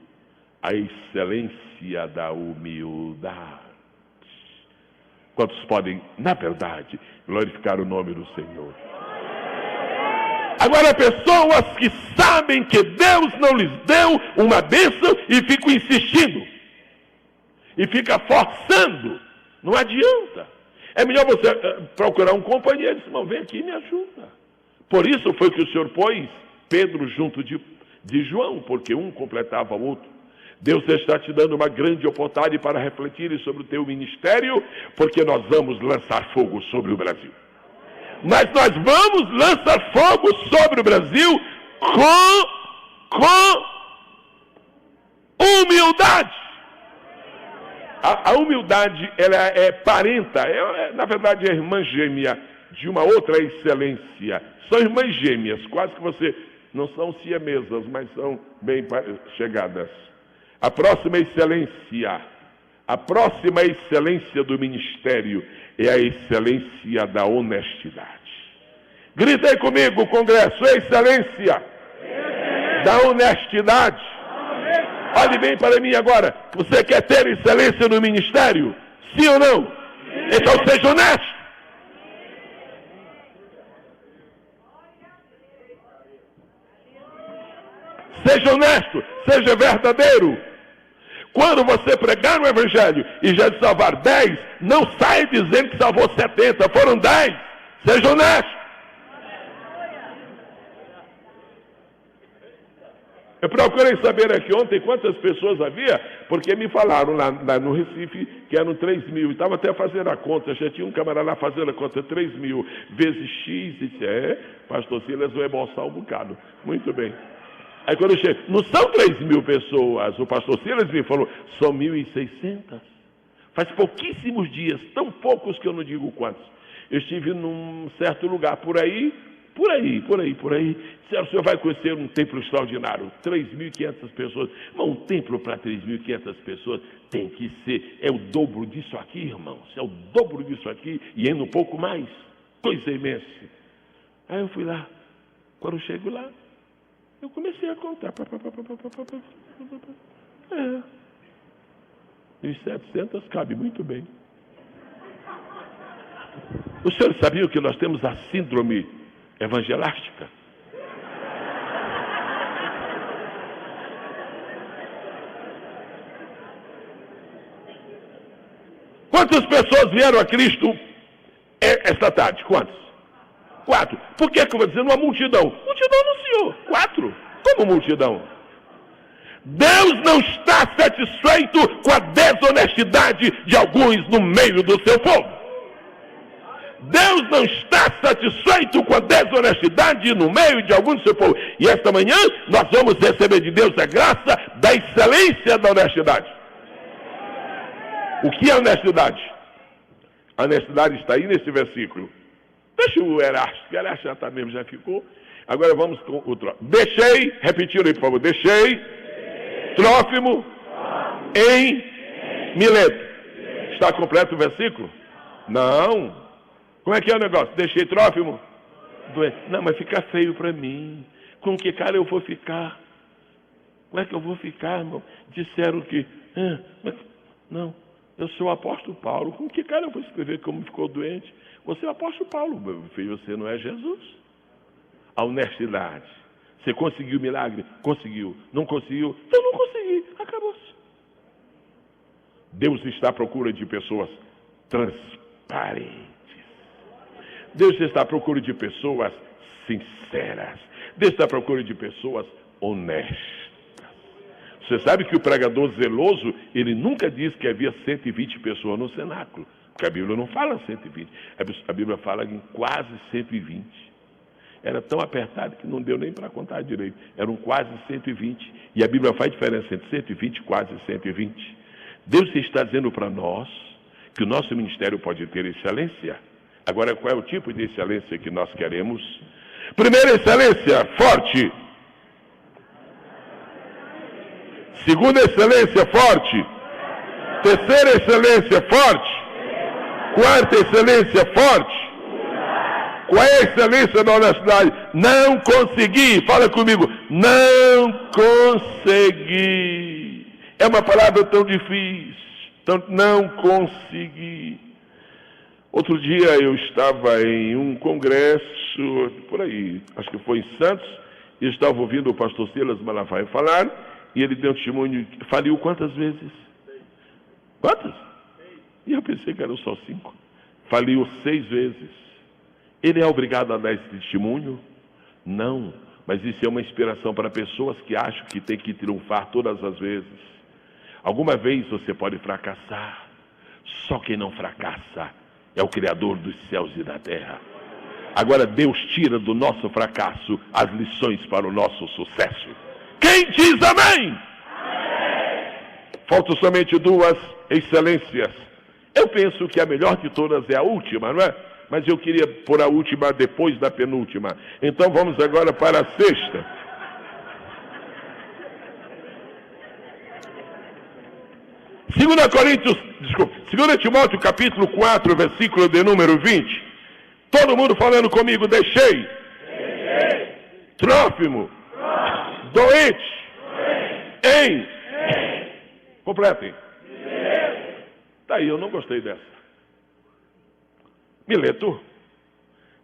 a excelência da humildade. Quantos podem, na verdade, glorificar o nome do Senhor? Agora, pessoas que sabem que Deus não lhes deu uma bênção e ficam insistindo, e fica forçando, não adianta. É melhor você procurar um companheiro e dizer: irmão, vem aqui e me ajuda. Por isso foi que o Senhor pôs Pedro junto de João, porque um completava o outro. Deus está te dando uma grande oportunidade para refletir sobre o teu ministério, porque nós vamos lançar fogo sobre o Brasil. Mas nós vamos lançar fogo sobre o Brasil com humildade. A humildade, ela é parenta, na verdade é irmã gêmea de uma outra excelência. São irmãs gêmeas, quase que você, não são siamesas, mas são bem chegadas. A próxima excelência do ministério é a excelência da honestidade. Grita aí comigo, Congresso: excelência da honestidade. Olhe bem para mim agora. Você quer ter excelência no ministério? Sim ou não? Então seja honesto. Seja honesto, seja verdadeiro. Quando você pregar o Evangelho e já salvar 10, não saia dizendo que salvou 70, foram 10. Seja honesto. Eu procurei saber aqui ontem quantas pessoas havia, porque me falaram lá no Recife que eram 3 mil. Estava até fazendo a conta, já tinha um camarada lá fazendo a conta, 3 mil vezes X, e disse: pastor Silas vai embolsar um bocado. Muito bem. Aí quando eu chego, não são 3 mil pessoas, o pastor Silas me falou, são 1.600. Faz pouquíssimos dias, tão poucos que eu não digo quantos. Eu estive num certo lugar por aí. Disseram: o senhor vai conhecer um templo extraordinário, 3.500 pessoas. Irmão, um templo para 3.500 pessoas tem que ser, é o dobro disso aqui, irmãos. É o dobro disso aqui e ainda um pouco mais. Coisa imensa. Aí eu fui lá. Quando eu chego lá, eu comecei a contar. 1.700 cabe muito bem. Os senhores sabiam que nós temos a síndrome evangelástica? Quantas pessoas vieram a Cristo esta tarde? Quantas? 4. Por que eu vou dizer uma multidão? Multidão anunciou. 4. Como multidão? Deus não está satisfeito com a desonestidade de alguns no meio do seu povo. Deus não está satisfeito com a desonestidade no meio de alguns do seu povo. E esta manhã nós vamos receber de Deus a graça da excelência da honestidade. O que é honestidade? A honestidade está aí nesse versículo. Deixa o Erasto já está mesmo, já ficou. Agora vamos com o Trófimo. Deixei, repetindo aí por favor, deixei Trófimo em Mileto. Está completo o versículo? Não. Como é que é o negócio? Deixei Trófimo doente. Não, mas fica feio para mim. Com que cara eu vou ficar? Como é que eu vou ficar, irmão? Disseram que... não, eu sou o apóstolo Paulo. Com que cara eu vou escrever como ficou doente? Você é o apóstolo Paulo, meu filho, você não é Jesus. A honestidade. Você conseguiu o milagre? Conseguiu. Não conseguiu? Então não consegui. Acabou-se. Deus está à procura de pessoas transparentes. Deus está à procura de pessoas sinceras. Deus está à procura de pessoas honestas. Você sabe que o pregador zeloso, ele nunca diz que havia 120 pessoas no cenáculo. Porque a Bíblia não fala 120. A Bíblia fala em quase 120. Era tão apertado que não deu nem para contar direito. Eram quase 120. E a Bíblia faz diferença entre 120 e quase 120. Deus está dizendo para nós que o nosso ministério pode ter excelência. Agora, qual é o tipo de excelência que nós queremos? Primeira excelência, forte. Segunda excelência, forte. Terceira excelência, forte. Quarta excelência, forte. Qual é a excelência da honestidade? Não consegui. Fala comigo. Não consegui. É uma palavra tão difícil. Não consegui. Outro dia eu estava em um congresso, por aí, acho que foi em Santos, e estava ouvindo o pastor Silas Malafaia falar, e ele deu um testemunho, faliu quantas vezes? Quantas? E eu pensei que eram só 5. Faliu 6 vezes. Ele é obrigado a dar esse testemunho? Não, mas isso é uma inspiração para pessoas que acham que tem que triunfar todas as vezes. Alguma vez você pode fracassar, só quem não fracassa é o Criador dos céus e da terra. Agora Deus tira do nosso fracasso as lições para o nosso sucesso. Quem diz amém? Amém. Faltam somente 2 excelências. Eu penso que a melhor de todas é a última, não é? Mas eu queria pôr a última depois da penúltima. Então vamos agora para a sexta. Segunda Timóteo capítulo 4, versículo de número 20. Todo mundo falando comigo, deixei. Trófimo. Doente. Em. Completem. Tá aí, eu não gostei dessa. Mileto.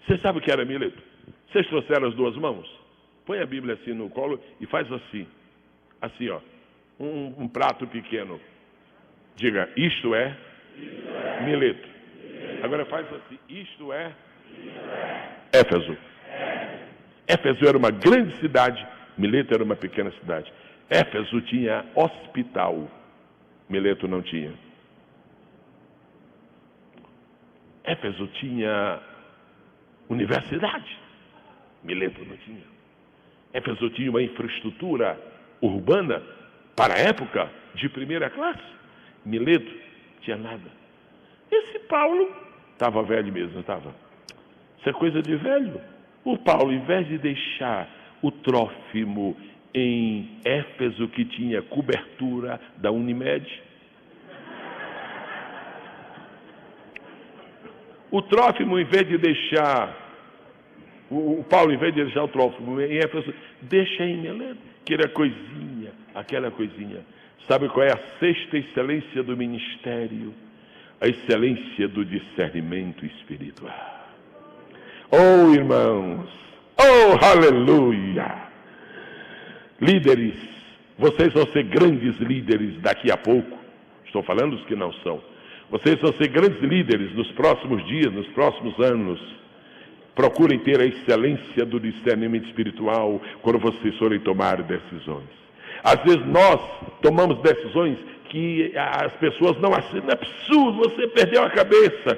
Você sabe o que era Mileto? Vocês trouxeram as 2 mãos? Põe a Bíblia assim no colo e faz assim. Assim, ó. Um prato pequeno. Diga, isto é Mileto. Agora faz assim, isto é Éfeso. Éfeso era uma grande cidade, Mileto era uma pequena cidade. Éfeso tinha hospital, Mileto não tinha. Éfeso tinha universidade, Mileto não tinha. Éfeso tinha uma infraestrutura urbana para a época de primeira classe. Mileto tinha nada. Esse Paulo estava velho mesmo, estava. Isso é coisa de velho. O Paulo, em vez de deixar o Trófimo em Éfeso, que tinha cobertura da Unimed, o Trófimo, em vez de deixar o Paulo, em vez de deixar o Trófimo em Éfeso, deixa em Mileto, que era coisinha, aquela coisinha. Sabe qual é a sexta excelência do ministério? A excelência do discernimento espiritual. Oh, irmãos! Oh, aleluia! Líderes, vocês vão ser grandes líderes daqui a pouco. Estou falando dos que não são. Vocês vão ser grandes líderes nos próximos dias, nos próximos anos. Procurem ter a excelência do discernimento espiritual quando vocês forem tomar decisões. Às vezes nós tomamos decisões que as pessoas não aceitam. É absurdo, você perdeu a cabeça.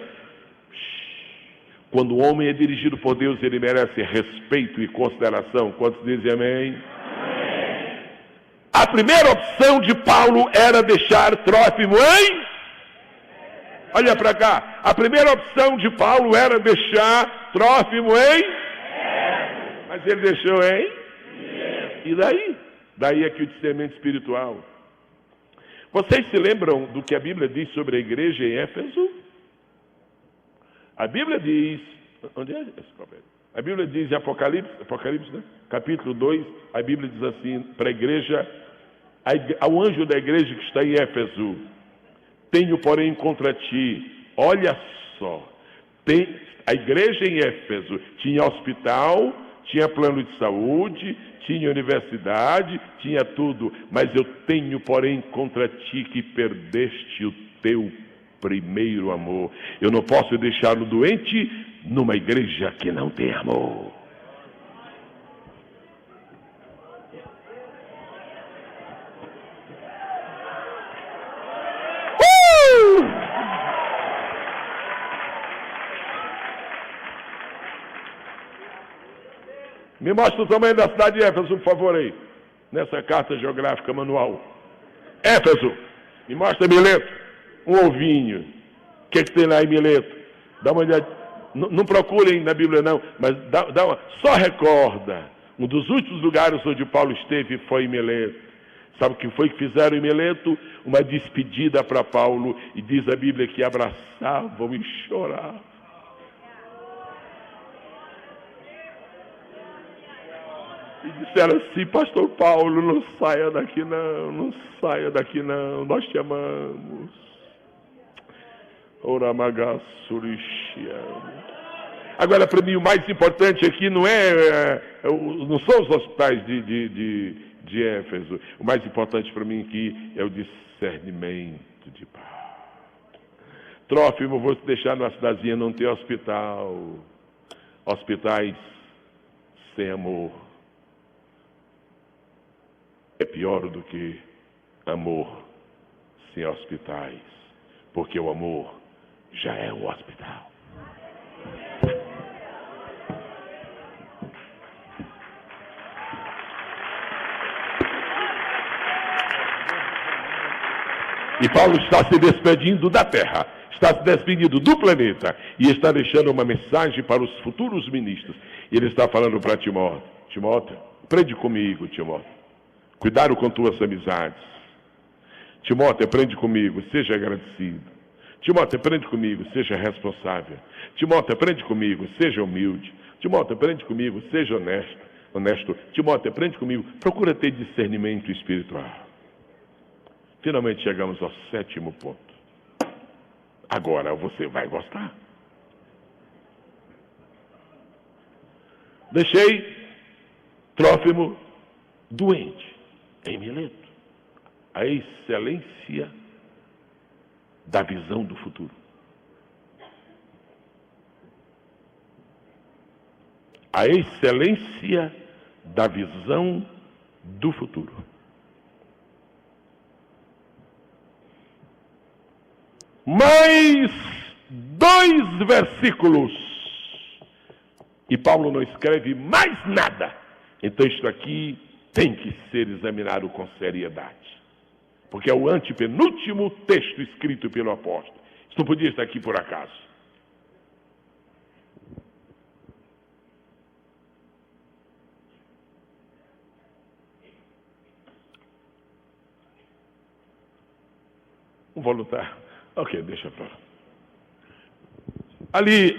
Quando o homem é dirigido por Deus, ele merece respeito e consideração. Quantos dizem amém? Amém. A primeira opção de Paulo era deixar Trófimo em... Olha para cá. A primeira opção de Paulo era deixar Trófimo em... Mas ele deixou em... E daí? Daí é que o discernimento espiritual. Vocês se lembram do que a Bíblia diz sobre a igreja em Éfeso? A Bíblia diz... Onde é esse papel? A Bíblia diz em Apocalipse, né? Capítulo 2, a Bíblia diz assim para a igreja, ao anjo da igreja que está em Éfeso: tenho, porém, contra ti, olha só, a igreja em Éfeso tinha hospital, tinha plano de saúde, tinha universidade, tinha tudo, mas eu tenho, porém, contra ti que perdeste o teu primeiro amor. Eu não posso deixá-lo doente numa igreja que não tem amor. Me mostra o tamanho da cidade de Éfeso, por favor, aí. Nessa carta geográfica manual. Éfeso. Me mostra Mileto. Um ovinho. O que tem lá em Mileto? Dá uma olhada. Não procurem na Bíblia, não. Mas dá uma... Só recorda. Um dos últimos lugares onde Paulo esteve foi em Mileto. Sabe o que foi que fizeram em Mileto? Uma despedida para Paulo. E diz a Bíblia que abraçavam e choravam. E disseram assim: pastor Paulo, não saia daqui não, não saia daqui não, nós te amamos. Agora, para mim, o mais importante aqui não são os hospitais de Éfeso. O mais importante para mim aqui é o discernimento de paz. Trófimo, vou te deixar numa cidadezinha, não tem hospital. Hospitais sem amor é pior do que amor sem hospitais, porque o amor já é um hospital. E Paulo está se despedindo da terra, está se despedindo do planeta e está deixando uma mensagem para os futuros ministros. E ele está falando para Timóteo: Timóteo, aprende comigo, Timóteo. Cuidado com tuas amizades. Timóteo, aprende comigo, seja agradecido. Timóteo, aprende comigo, seja responsável. Timóteo, aprende comigo, seja humilde. Timóteo, aprende comigo, seja honesto. Timóteo, aprende comigo, procura ter discernimento espiritual. Finalmente chegamos ao 7º ponto. Agora você vai gostar. Deixei Trófimo doente em Mileto. A excelência da visão do futuro. A excelência da visão do futuro. Mais 2 versículos. E Paulo não escreve mais nada. Então isto aqui tem que ser examinado com seriedade. Porque é o antepenúltimo texto escrito pelo apóstolo. Isso não podia estar aqui por acaso. Um voluntário. Ok, deixa para lá. Ali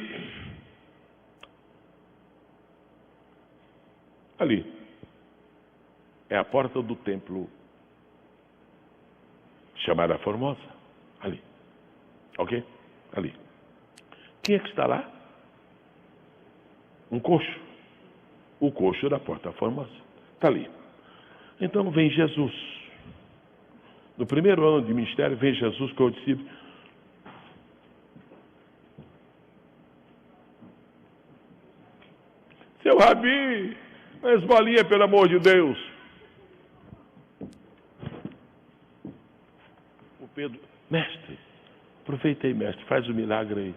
é a porta do templo chamada Formosa. Ali. Ok? Ali. Quem é que está lá? Um coxo. O coxo da porta Formosa. Está ali. Então vem Jesus. No primeiro ano de ministério, vem Jesus com o discípulo. Rabi, uma esmolinha, pelo amor de Deus. O Pedro, mestre, aproveita aí, mestre, faz o milagre aí.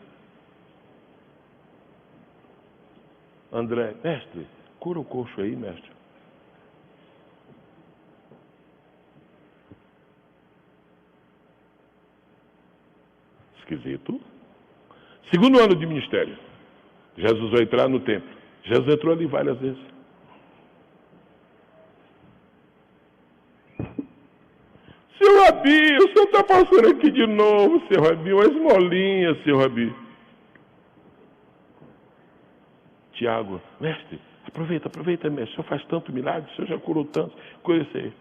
André, mestre, cura o coxo aí, mestre. Esquisito. Segundo ano de ministério, Jesus vai entrar no templo. Jesus entrou ali várias vezes. Seu Rabi, o senhor está passando aqui de novo, seu Rabi, uma esmolinha, seu Rabi. Tiago, mestre, aproveita, mestre, o senhor faz tanto milagre, o senhor já curou tanto, conhece aí.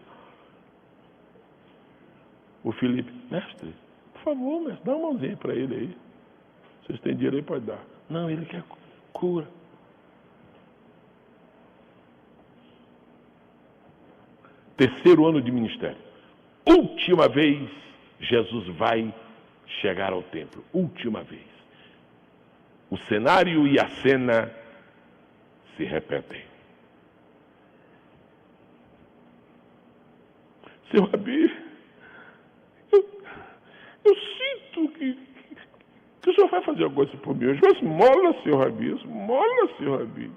O Felipe, mestre, por favor, mestre, dá uma mãozinha para ele aí. Vocês têm dinheiro aí, pode dar. Não, ele quer cura. Terceiro ano de ministério. Última vez, Jesus vai chegar ao templo. Última vez. O cenário e a cena se repetem. Seu Rabi, eu sinto que o senhor vai fazer alguma coisa por mim hoje. Esmola, seu Rabi, esmola, seu Rabi.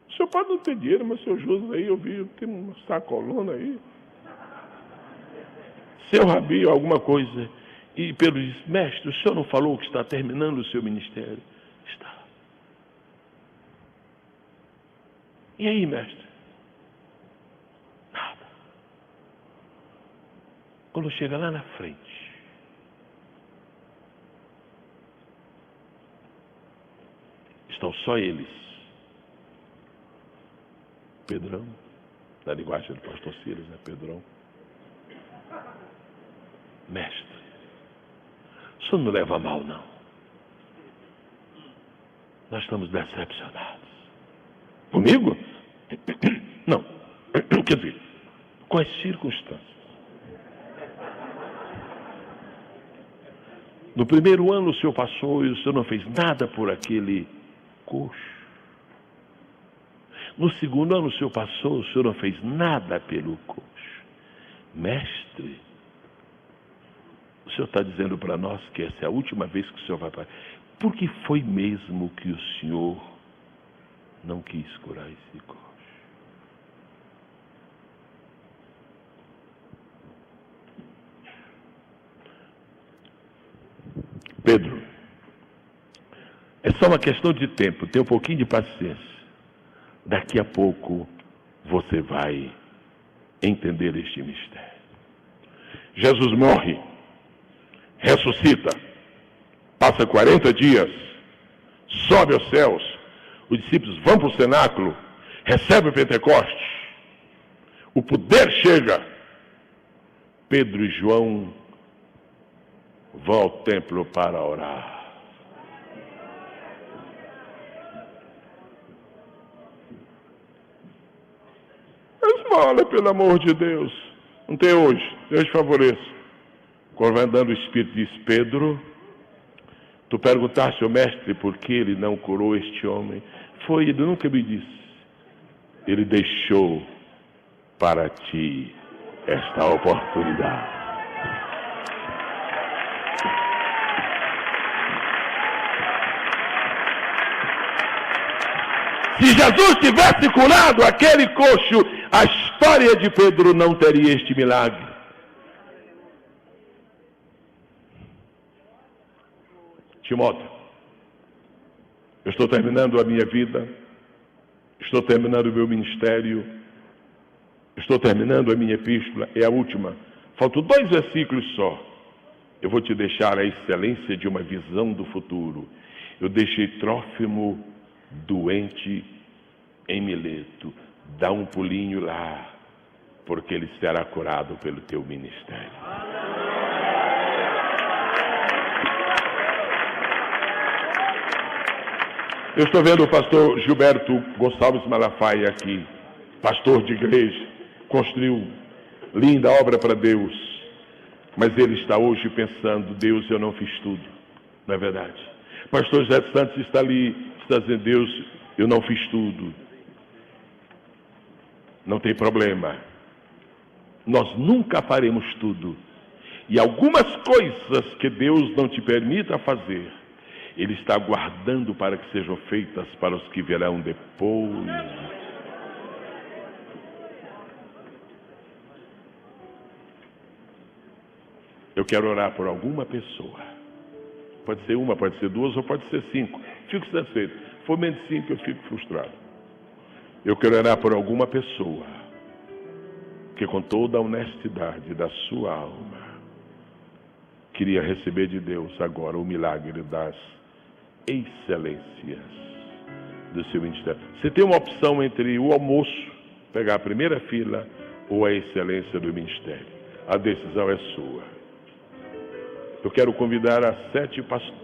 O senhor pode não ter dinheiro, mas o senhor José aí, eu vi, tem uma sacolona aí. Seu Rabi, alguma coisa. E Pedro disse, mestre, o senhor não falou que está terminando o seu ministério? Está. E aí, mestre? Nada. Quando chega lá na frente, estão só eles. Pedrão, na linguagem do pastor Silas, né? Pedrão. Mestre, o senhor não leva a mal, não. Nós estamos decepcionados. Comigo? Não. Quer dizer, com as circunstâncias. No primeiro ano o senhor passou e o senhor não fez nada por aquele coxo. No segundo ano o senhor passou, o senhor não fez nada pelo coxo. Mestre, o senhor está dizendo para nós que essa é a última vez que o senhor vai para... Por que foi mesmo que o senhor não quis curar esse coxo? Pedro, é só uma questão de tempo, tenha um pouquinho de paciência. Daqui a pouco você vai entender este mistério. Jesus morre, ressuscita, passa 40 dias, sobe aos céus, os discípulos vão para o cenáculo, recebem o Pentecostes, o poder chega, Pedro e João vão ao templo para orar. Esmola, pelo amor de Deus. Não tem hoje, Deus te favoreça. Quando vai andando o Espírito diz, Pedro, tu perguntaste ao mestre por que ele não curou este homem. Foi, ele nunca me disse. Ele deixou para ti esta oportunidade. Se Jesus tivesse curado aquele coxo, a história de Pedro não teria este milagre. Timóteo, eu estou terminando a minha vida, estou terminando o meu ministério, estou terminando a minha epístola, é a última. Faltam 2 versículos só. Eu vou te deixar a excelência de uma visão do futuro. Eu deixei Trófimo doente em Mileto. Dá um pulinho lá, porque ele será curado pelo teu ministério. Eu estou vendo o pastor Gilberto Gonçalves Malafaia aqui, pastor de igreja, construiu linda obra para Deus, mas ele está hoje pensando, Deus, eu não fiz tudo, não é verdade? Pastor José Santos está ali, está dizendo, Deus, eu não fiz tudo. Não tem problema. Nós nunca faremos tudo. E algumas coisas que Deus não te permita fazer, Ele está aguardando para que sejam feitas para os que virão depois. Eu quero orar por alguma pessoa. Pode ser uma, pode ser duas ou pode ser 5. Fico satisfeito. Se for menos 5, eu fico frustrado. Eu quero orar por alguma pessoa que com toda a honestidade da sua alma queria receber de Deus agora o milagre das excelências do seu ministério. Você tem uma opção entre o almoço, pegar a primeira fila, ou a excelência do ministério. A decisão é sua. Eu quero convidar as 7 pastores.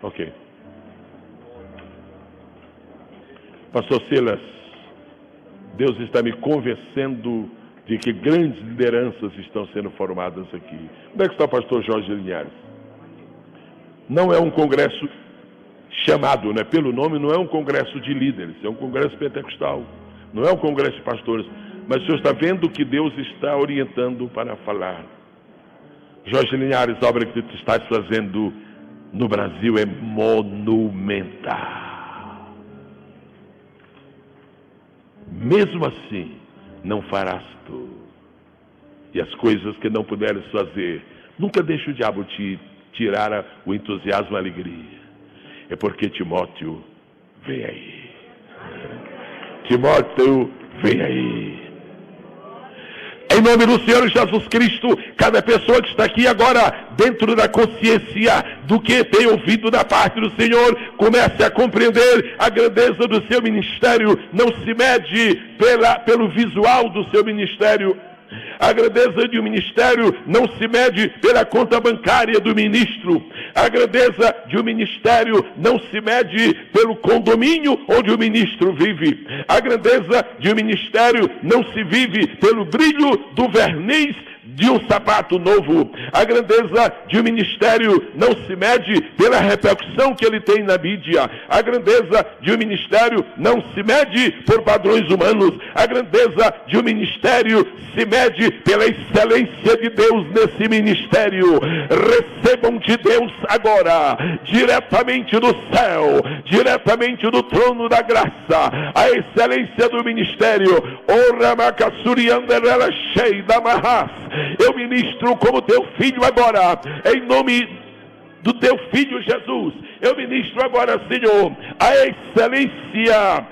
Ok. Pastor Silas, Deus está me convencendo de que grandes lideranças estão sendo formadas aqui. Onde é que está o pastor Jorge Linhares? Não é um congresso chamado, né, pelo nome, não é um congresso de líderes, é um congresso pentecostal. Não é um congresso de pastores. Mas o senhor está vendo que Deus está orientando para falar. Jorge Linhares, a obra que tu estás fazendo no Brasil é monumental. Mesmo assim, não farás tu. E as coisas que não puderes fazer, nunca deixe o diabo te tirar o entusiasmo e a alegria. É porque Timóteo vem aí. Timóteo vem aí. Em nome do Senhor Jesus Cristo, cada pessoa que está aqui agora, dentro da consciência do que tem ouvido da parte do Senhor, comece a compreender a grandeza do seu ministério. Não se mede pelo visual do seu ministério. A grandeza de um ministério não se mede pela conta bancária do ministro. A grandeza de um ministério não se mede pelo condomínio onde o ministro vive. A grandeza de um ministério não se vive pelo brilho do verniz de um sapato novo. A grandeza de um ministério não se mede pela repercussão que ele tem na mídia. A grandeza de um ministério não se mede por padrões humanos. A grandeza de um ministério se mede pela excelência de Deus nesse ministério. Recebam de Deus agora, diretamente do céu, diretamente do trono da graça, a excelência do ministério. Eu ministro como teu filho agora, em nome do teu filho Jesus. Eu ministro agora, Senhor, a excelência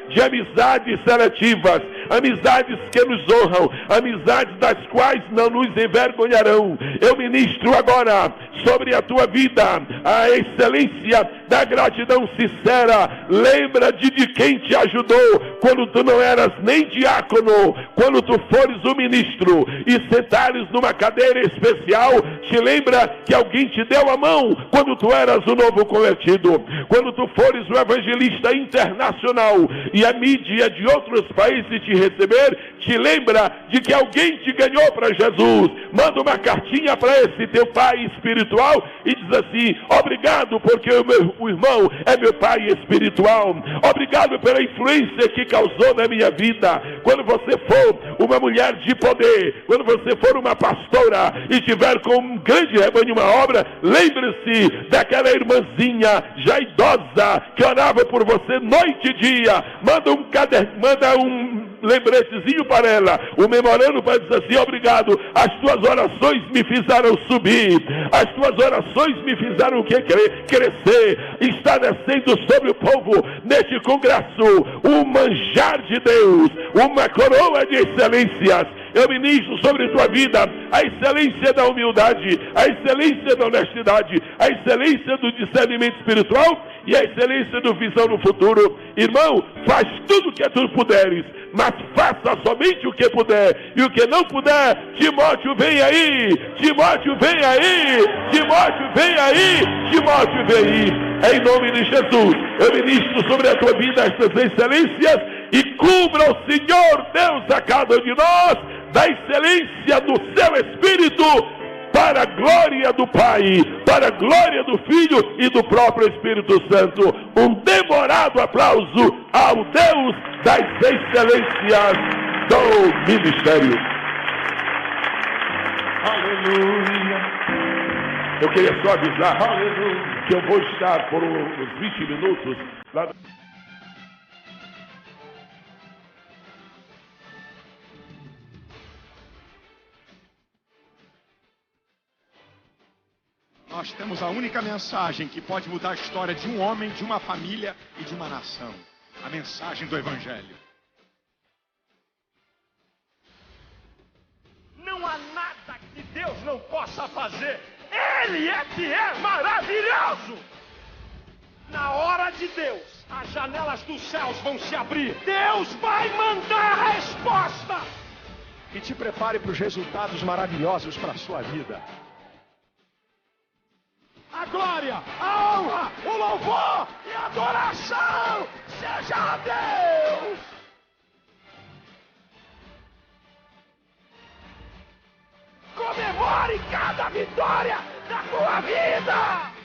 de amizades seletivas, amizades que nos honram, amizades das quais não nos envergonharão. Eu ministro agora sobre a tua vida a excelência da gratidão sincera. Lembra-te de quem te ajudou quando tu não eras nem diácono, quando tu fores o ministro e sentares numa cadeira especial. Te lembra que alguém te deu a mão quando tu eras o novo convertido. Quando tu fores o evangelista internacional e a mídia de outros países te receber, te lembra de que alguém te ganhou para Jesus. Manda uma cartinha para esse teu pai espiritual e diz assim: obrigado porque o irmão é meu pai espiritual. Obrigado pela influência que causou na minha vida. Quando você for uma mulher de poder, quando você for uma pastora e tiver com um grande rebanho uma obra, lembre-se daquela irmãzinha já idosa que orava por você noite e dia. Manda um lembretezinho para ela, o memorando para dizer assim: obrigado, as tuas orações me fizeram subir, as tuas orações me fizeram crescer. Está descendo sobre o povo neste congresso um manjar de Deus, uma coroa de excelências. Eu ministro sobre a tua vida a excelência da humildade, a excelência da honestidade, a excelência do discernimento espiritual e a excelência do visão no futuro. Irmão, faz tudo o que tu puderes, mas faça somente o que puder, e o que não puder, Timóteo vem aí, Timóteo vem aí, Timóteo vem aí, Timóteo vem aí. Em nome de Jesus, eu ministro sobre a tua vida estas excelências e cubra o Senhor Deus a cada um de nós da excelência do seu Espírito, para a glória do Pai, para a glória do Filho e do próprio Espírito Santo. Um demorado aplauso ao Deus das excelências do ministério. Aleluia. Eu queria só avisar Aleluia. que eu vou estar por uns 20 minutos lá. Nós temos a única mensagem que pode mudar a história de um homem, de uma família e de uma nação. A mensagem do Evangelho. Não há nada que Deus não possa fazer. Ele é que é maravilhoso. Na hora de Deus, as janelas dos céus vão se abrir. Deus vai mandar a resposta. E te prepare para os resultados maravilhosos para a sua vida. A glória, a honra, o louvor e a adoração seja a Deus. Comemore cada vitória da tua vida.